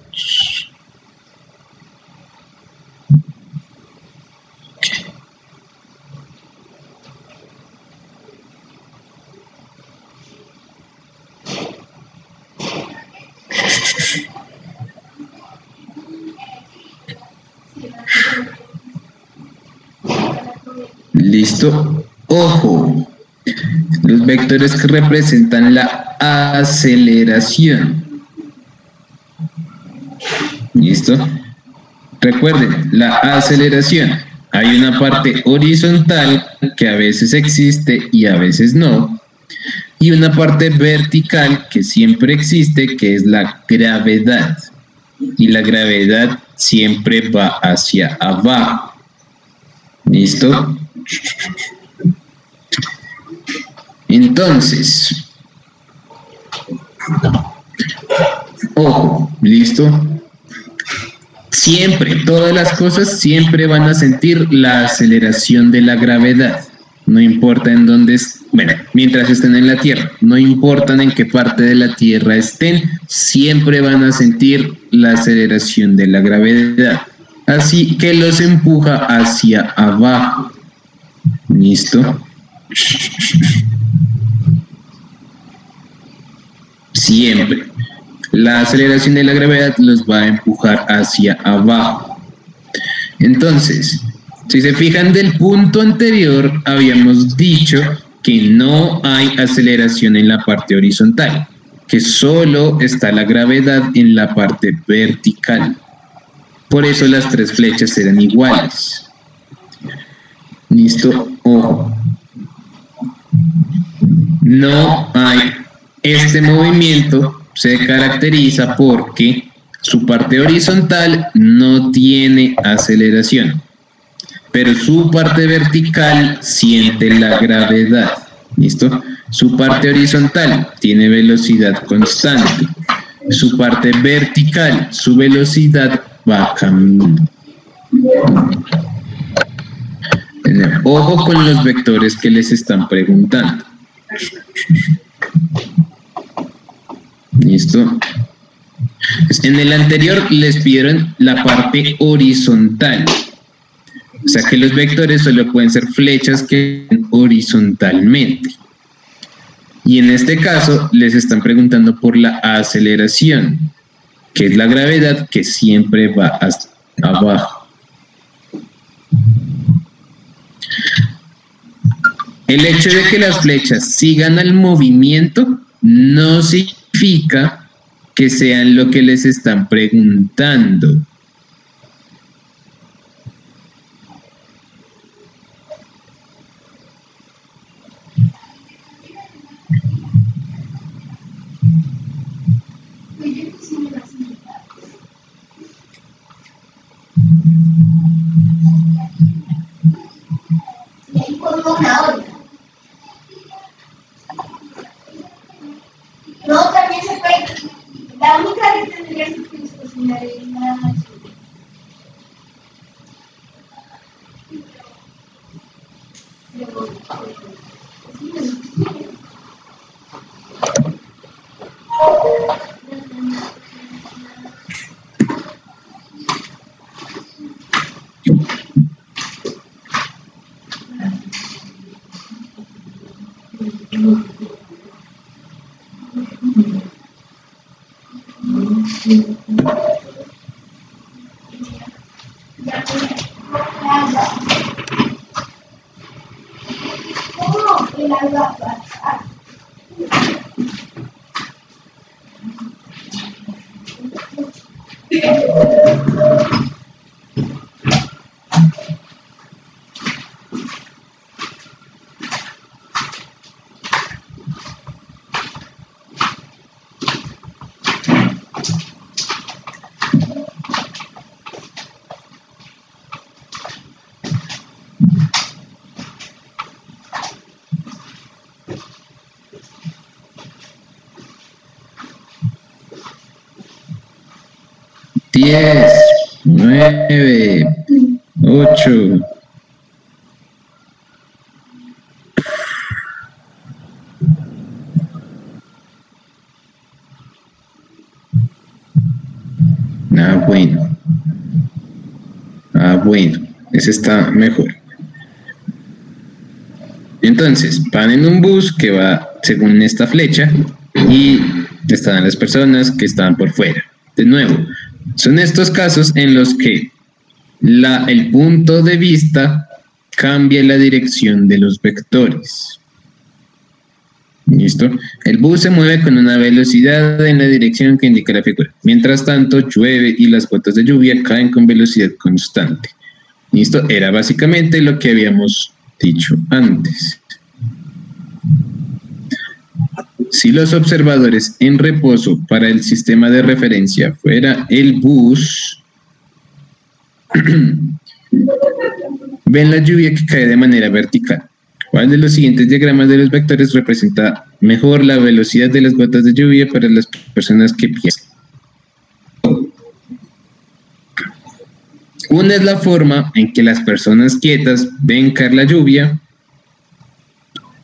Listo. Ojo, los vectores que representan la aceleración. ¿Listo? Recuerden, la aceleración. Hay una parte horizontal que a veces existe y a veces no. Y una parte vertical que siempre existe, que es la gravedad. Y la gravedad siempre va hacia abajo. ¿Listo? Entonces, ojo, ¿listo? Siempre, todas las cosas siempre van a sentir la aceleración de la gravedad. No importa en dónde, bueno, mientras estén en la Tierra, no importa en qué parte de la Tierra estén, siempre van a sentir la aceleración de la gravedad. Así que los empuja hacia abajo. ¿Listo? Siempre. La aceleración de la gravedad los va a empujar hacia abajo. Entonces, si se fijan del punto anterior, habíamos dicho que no hay aceleración en la parte horizontal, que solo está la gravedad en la parte vertical. Por eso las tres flechas eran iguales. Listo, ojo. No hay, este movimiento se caracteriza porque su parte horizontal no tiene aceleración, pero su parte vertical siente la gravedad. ¿Listo? Su parte horizontal tiene velocidad constante. Su parte vertical, su velocidad va cambiando. Ojo con los vectores que les están preguntando. ¿Listo? En el anterior les pidieron la parte horizontal. O sea que los vectores solo pueden ser flechas que horizontalmente. Y en este caso les están preguntando por la aceleración, que es la gravedad que siempre va hasta abajo. El hecho de que las flechas sigan al movimiento no significa que sean lo que les están preguntando. No, también se puede. La única que tendría que cocinar es la Diez, 9, 8. Bueno, ese está mejor. Entonces, van en un bus que va según esta flecha y están las personas que están por fuera. De nuevo, son estos casos en los que el punto de vista cambia la dirección de los vectores. ¿Listo? El bus se mueve con una velocidad en la dirección que indica la figura. Mientras tanto, llueve y las gotas de lluvia caen con velocidad constante. ¿Listo? Era básicamente lo que habíamos dicho antes. Si los observadores en reposo para el sistema de referencia fuera el bus, ven la lluvia que cae de manera vertical. ¿Cuál de los siguientes diagramas de los vectores representa mejor la velocidad de las gotas de lluvia para las personas que piensan? Una es la forma en que las personas quietas ven caer la lluvia.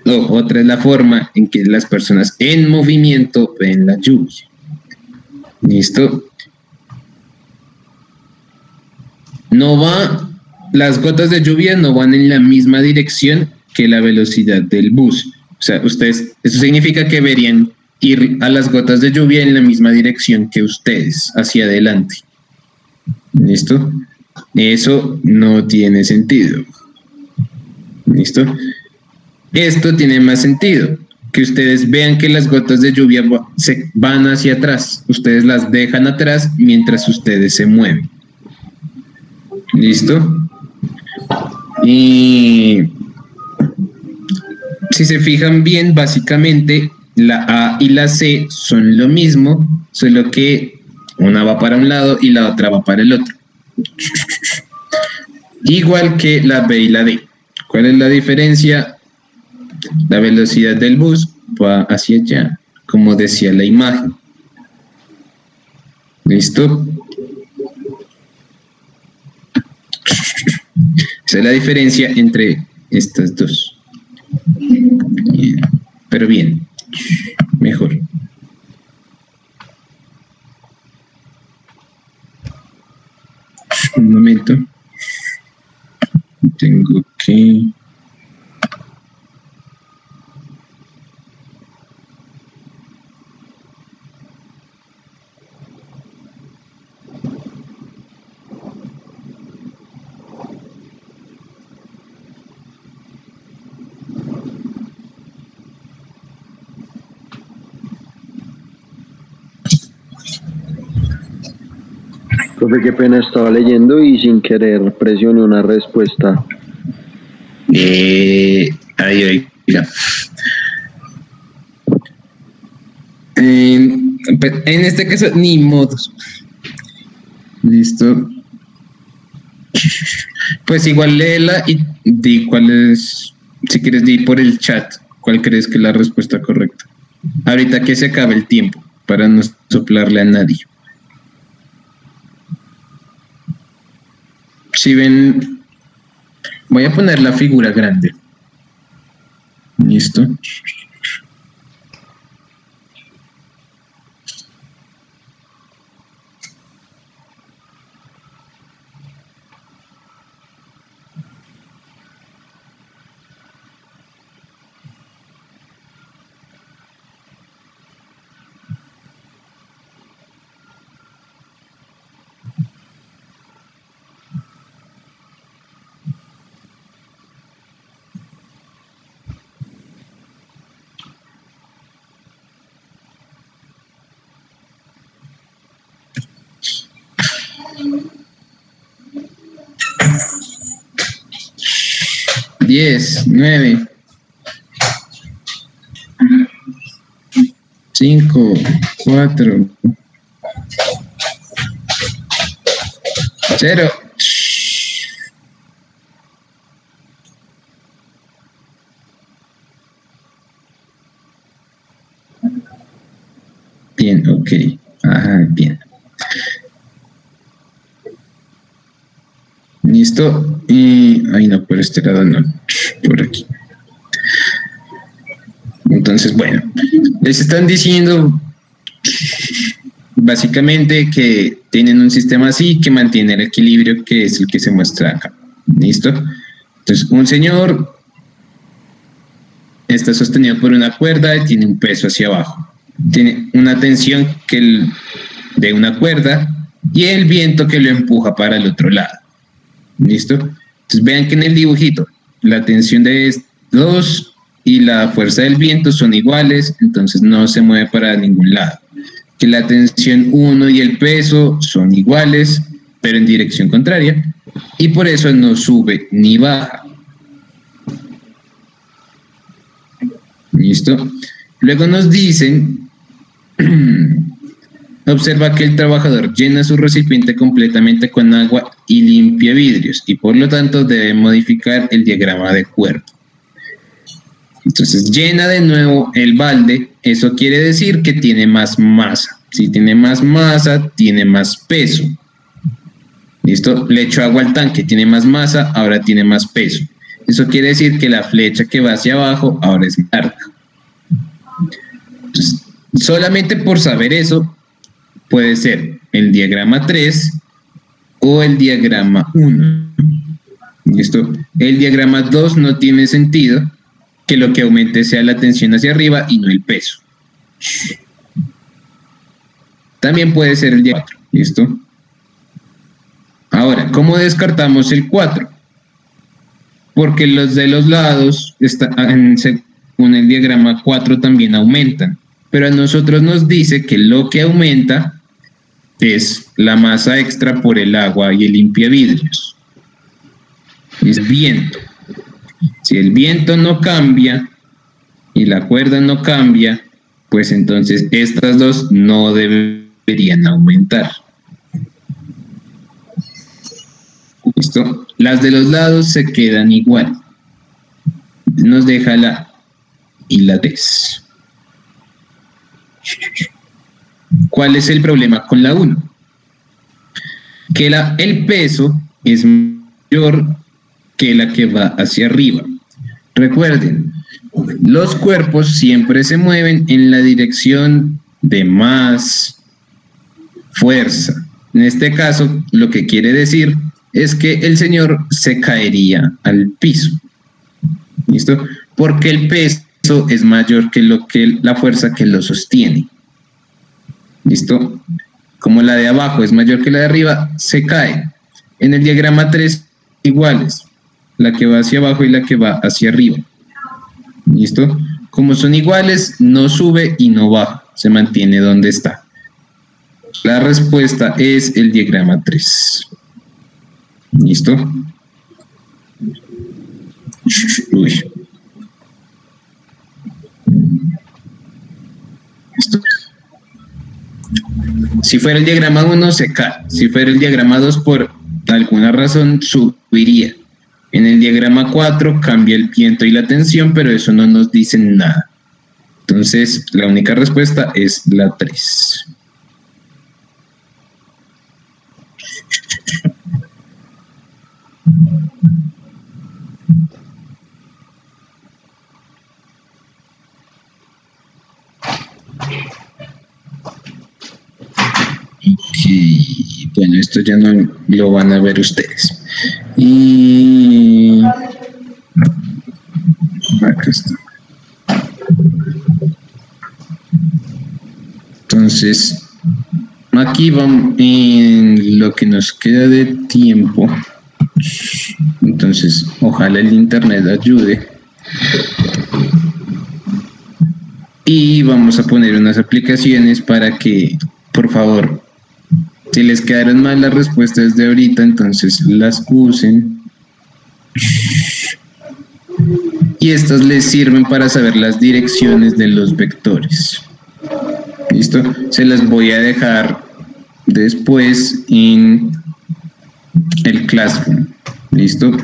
Otra es la forma en que las personas en movimiento ven la lluvia. ¿Listo? Las gotas de lluvia no van en la misma dirección que la velocidad del bus. O sea, eso significa que verían ir a las gotas de lluvia en la misma dirección que ustedes, hacia adelante. ¿Listo? Eso no tiene sentido. ¿Listo? Esto tiene más sentido, que ustedes vean que las gotas de lluvia se van hacia atrás. Ustedes las dejan atrás mientras ustedes se mueven. ¿Listo? Y si se fijan bien, básicamente la A y la C son lo mismo, solo que una va para un lado y la otra va para el otro. Igual que la B y la D. ¿Cuál es la diferencia? La velocidad del bus va hacia allá, como decía la imagen. ¿Listo? Esa es la diferencia entre estas dos. Bien. Pero bien, mejor. Un momento. Tengo que... Profe, qué pena, estaba leyendo y sin querer presioné una respuesta. Ahí, mira. En este caso, ni modos. Listo. Pues igual léela y di cuál es, si quieres di por el chat, cuál crees que es la respuesta correcta. Ahorita que se acabe el tiempo, para no soplarle a nadie. Si ven, voy a poner la figura grande. Listo. Diez, 9, 5, 4, 0. Bien, ok. Ajá, bien. Listo. Y ahí no, por este lado no. Por aquí. Entonces, bueno, les están diciendo básicamente que tienen un sistema así que mantiene el equilibrio, que es el que se muestra acá. ¿Listo? Entonces, un señor está sostenido por una cuerda y tiene un peso hacia abajo. Tiene una tensión de una cuerda y el viento que lo empuja para el otro lado. ¿Listo? Entonces, vean que en el dibujito la tensión de 2 y la fuerza del viento son iguales, entonces no se mueve para ningún lado. Que la tensión 1 y el peso son iguales, pero en dirección contraria, y por eso no sube ni baja. ¿Listo? Luego nos dicen, observa que el trabajador llena su recipiente completamente con agua y limpia vidrios, y por lo tanto debe modificar el diagrama de cuerpo. Entonces llena de nuevo el balde, eso quiere decir que tiene más masa. Si tiene más masa, tiene más peso. ¿Listo? Le echo agua al tanque, tiene más masa, ahora tiene más peso. Eso quiere decir que la flecha que va hacia abajo ahora es más larga. Entonces, solamente por saber eso, puede ser el diagrama 3 o el diagrama 1. ¿Listo? El diagrama 2 no tiene sentido, que lo que aumente sea la tensión hacia arriba y no el peso. También puede ser el diagrama 4, ¿listo? Ahora, ¿cómo descartamos el 4? Porque los de los lados, según el diagrama 4, también aumentan. Pero a nosotros nos dice que lo que aumenta es la masa extra por el agua y el limpiavidrios. es viento. Si el viento no cambia y la cuerda no cambia, pues entonces estas dos no deberían aumentar. ¿Listo? Las de los lados se quedan igual. Nos deja la A y la D. ¿Cuál es el problema con la 1? Que el peso es mayor que la que va hacia arriba. Recuerden, los cuerpos siempre se mueven en la dirección de más fuerza. En este caso, lo que quiere decir es que el señor se caería al piso. ¿Listo? Porque el peso es mayor que la fuerza que lo sostiene. ¿Listo? Como la de abajo es mayor que la de arriba, se cae. En el diagrama 3, iguales. La que va hacia abajo y la que va hacia arriba. ¿Listo? Como son iguales, no sube y no baja. Se mantiene donde está. La respuesta es el diagrama 3. ¿Listo? Uy. ¿Listo? Si fuera el diagrama 1 se cae. Si fuera el diagrama 2 por alguna razón subiría. En el diagrama 4 cambia el viento y la tensión, pero eso no nos dice nada. Entonces la única respuesta es la 3. Y bueno, esto ya no lo van a ver ustedes. Y acá está. Entonces, aquí vamos en lo que nos queda de tiempo. Entonces, ojalá el internet ayude. Y vamos a poner unas aplicaciones para que, por favor, si les quedaron mal las respuestas de ahorita, entonces las usen. Y estas les sirven para saber las direcciones de los vectores. ¿Listo? Se las voy a dejar después en el Classroom. ¿Listo?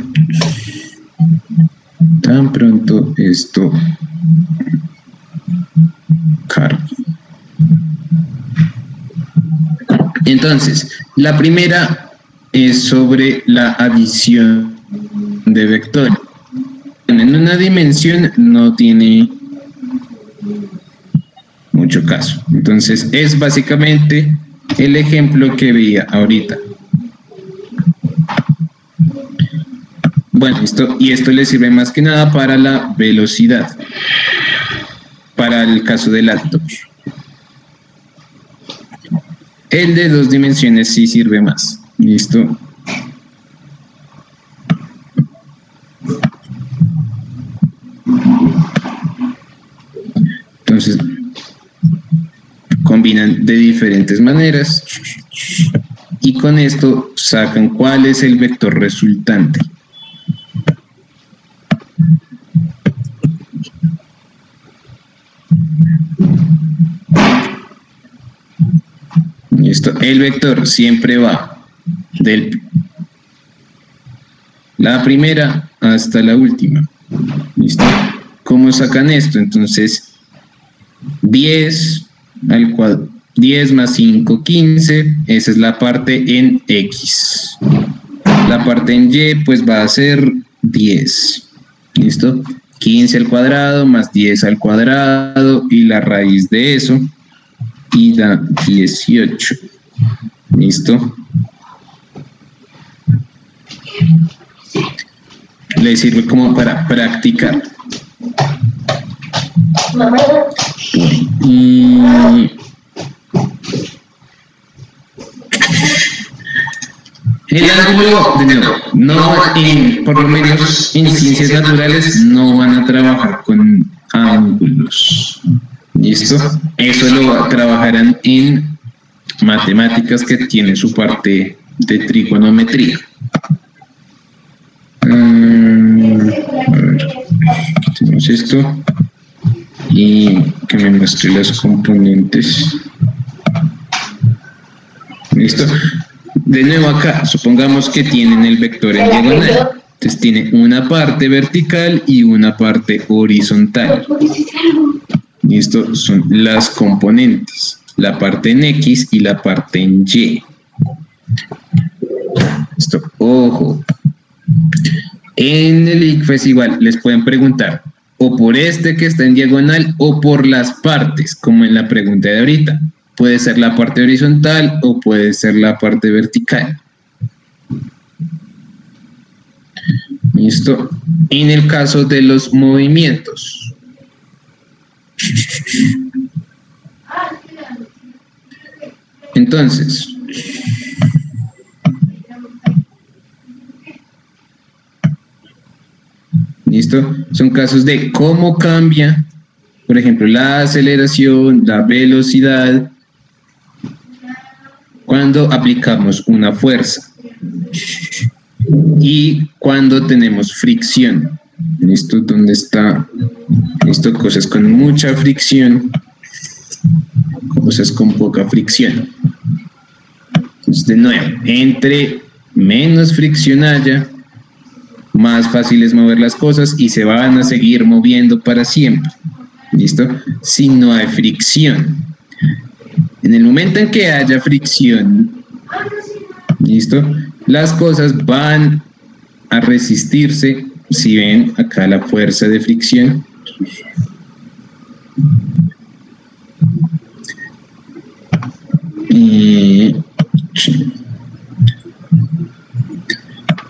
Tan pronto esto cargue. Entonces, la primera es sobre la adición de vectores. En una dimensión no tiene mucho caso. Entonces, es básicamente el ejemplo que veía ahorita. Bueno, esto le sirve más que nada para la velocidad, para el caso del laptop. El de 2 dimensiones sí sirve más. ¿Listo? Entonces, combinan de diferentes maneras y con esto sacan cuál es el vector resultante. Listo. El vector siempre va de la primera hasta la última. ¿Listo? ¿Cómo sacan esto? Entonces, 10 al cuadrado, 10 más 5, 15. Esa es la parte en X. La parte en Y, pues va a ser 10. ¿Listo? 15 al cuadrado más 10 al cuadrado y la raíz de eso. Y da 18. ¿Listo? Le sirve como para practicar. Y el ángulo, de nuevo, por lo menos en ciencias naturales no van a trabajar con ángulos. ¿Listo? Eso lo trabajarán en matemáticas, que tiene su parte de trigonometría. Hacemos esto y que me muestre los componentes. ¿Listo? De nuevo acá, supongamos que tienen el vector en diagonal. Entonces tiene una parte vertical y una parte horizontal. Y esto son las componentes. La parte en X y la parte en Y. Esto, ojo. En el ICFES igual les pueden preguntar o por este que está en diagonal o por las partes, como en la pregunta de ahorita. Puede ser la parte horizontal o puede ser la parte vertical. Listo. En el caso de los movimientos. Entonces, ¿listo? Son casos de cómo cambia, por ejemplo, la aceleración, la velocidad, cuando aplicamos una fuerza y cuando tenemos fricción. ¿Listo? ¿Dónde está? ¿Listo? Cosas con mucha fricción, cosas con poca fricción. Entonces, de nuevo, entre menos fricción haya, más fácil es mover las cosas y se van a seguir moviendo para siempre. ¿Listo? Si no hay fricción. En el momento en que haya fricción, ¿listo? Las cosas van a resistirse. Si ven acá la fuerza de fricción.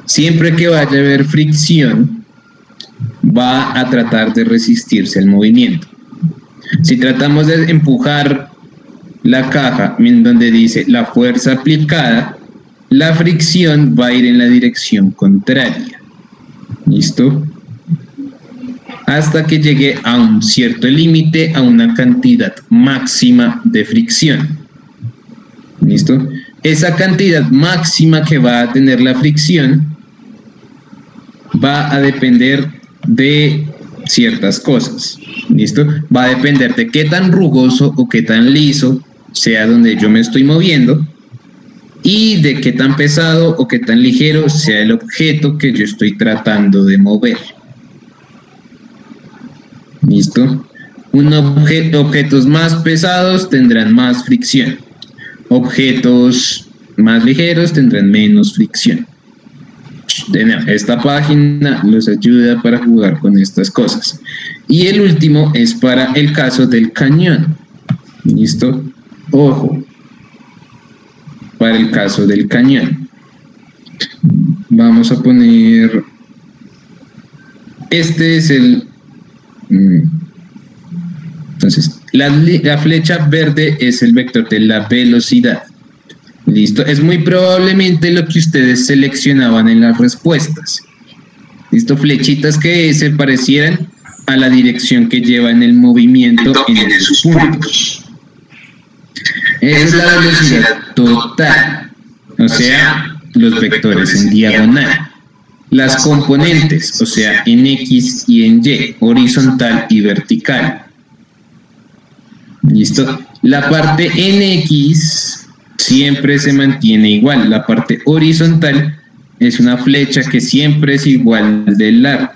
Siempre que vaya a haber fricción, va a tratar de resistirse al movimiento. Si tratamos de empujar la caja en donde dice la fuerza aplicada, la fricción va a ir en la dirección contraria. ¿Listo? Hasta que llegue a un cierto límite, a una cantidad máxima de fricción. ¿Listo? Esa cantidad máxima que va a tener la fricción va a depender de ciertas cosas. ¿Listo? Va a depender de qué tan rugoso o qué tan liso sea donde yo me estoy moviendo y de qué tan pesado o qué tan ligero sea el objeto que yo estoy tratando de mover. ¿Listo? Objetos más pesados tendrán más fricción. Objetos más ligeros tendrán menos fricción. Esta página los ayuda para jugar con estas cosas. Y el último es para el caso del cañón. ¿Listo? Ojo. Para el caso del cañón. Vamos a poner... Este es el... Entonces, la flecha verde es el vector de la velocidad. ¿Listo? Es muy probablemente lo que ustedes seleccionaban en las respuestas. ¿Listo? Flechitas que se parecieran a la dirección que lleva en el movimiento en esos puntos. Esa es la velocidad total. O sea, los vectores en diagonal. Las componentes, o sea, en X y en Y, horizontal y vertical. ¿Listo? La parte en X siempre se mantiene igual. La parte horizontal es una flecha que siempre es igual de larga.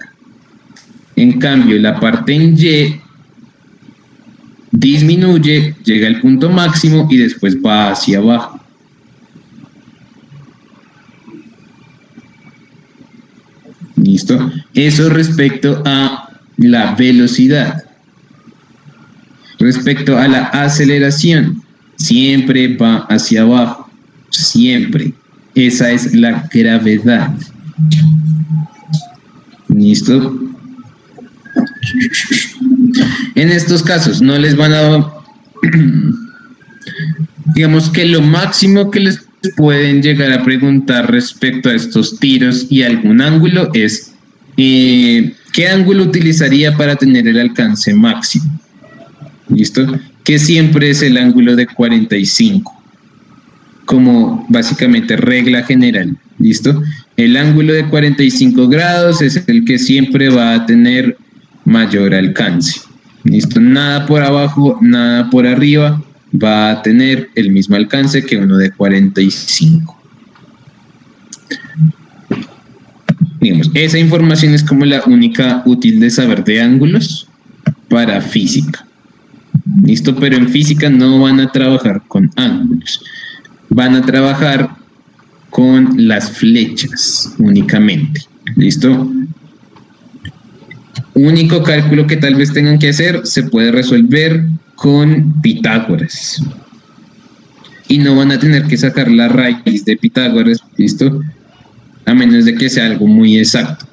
En cambio, la parte en Y disminuye, llega al punto máximo y después va hacia abajo. ¿Listo? Eso respecto a la velocidad. Respecto a la aceleración, siempre va hacia abajo. Siempre. Esa es la gravedad. ¿Listo? En estos casos no les van a... Digamos que lo máximo que les pueden llegar a preguntar respecto a estos tiros y algún ángulo es ¿qué ángulo utilizaría para tener el alcance máximo? ¿Listo? Que siempre es el ángulo de 45 como básicamente regla general. ¿Listo? El ángulo de 45 grados es el que siempre va a tener mayor alcance. ¿Listo? Nada por abajo, nada por arriba va a tener el mismo alcance que uno de 45. Digamos, esa información es como la única útil de saber de ángulos para física. ¿Listo? Pero en física no van a trabajar con ángulos. Van a trabajar con las flechas únicamente. ¿Listo? Único cálculo que tal vez tengan que hacer se puede resolver con Pitágoras. Y no van a tener que sacar la raíz de Pitágoras, ¿listo? A menos de que sea algo muy exacto.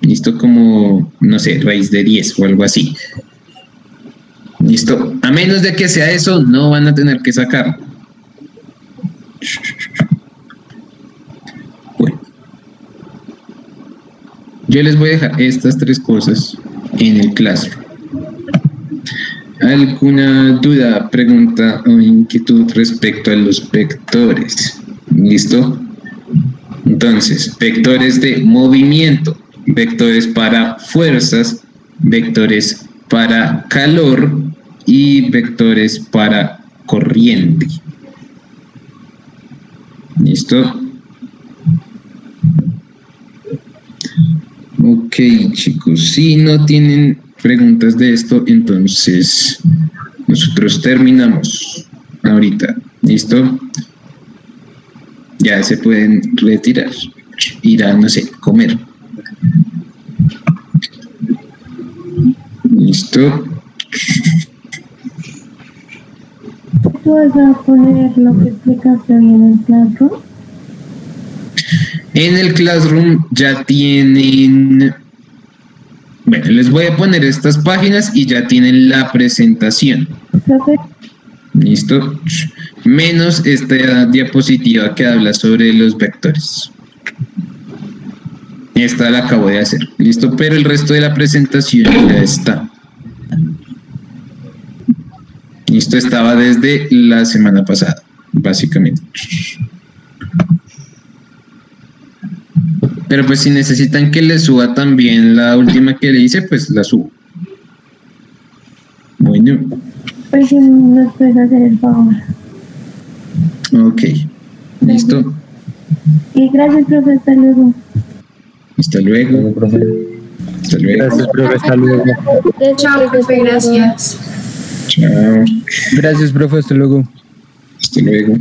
¿Listo? Como, no sé, raíz de 10 o algo así. ¿Listo? A menos de que sea eso, no van a tener que sacarlo. Bueno. Yo les voy a dejar estas 3 cosas en el Classroom. ¿Alguna duda, pregunta o inquietud respecto a los vectores? ¿Listo? Entonces, vectores de movimiento, vectores para fuerzas, vectores para calor y vectores para corriente. ¿Listo? Ok, chicos, si no tienen preguntas de esto, entonces nosotros terminamos ahorita. ¿Listo? Ya se pueden retirar. Ir a, no sé, comer. ¿Listo? ¿Tú vas a poner lo que explicaste hoy en el Classroom? En el Classroom ya tienen... Bueno, les voy a poner estas páginas y ya tienen la presentación. ¿Listo? Menos esta diapositiva que habla sobre los vectores. Esta la acabo de hacer. ¿Listo? Pero el resto de la presentación ya está. Listo, estaba desde la semana pasada, básicamente. Pero pues si necesitan que les suba también la última que le hice, pues la subo. Bueno. Pues si nos puedes hacer el favor. Ok. ¿Listo? Y gracias, profe. Hasta luego. Hasta luego. Hasta luego. Gracias, profe. Hasta luego. Chao, profe. Gracias. Chao. Gracias, profe. Hasta luego. Hasta luego.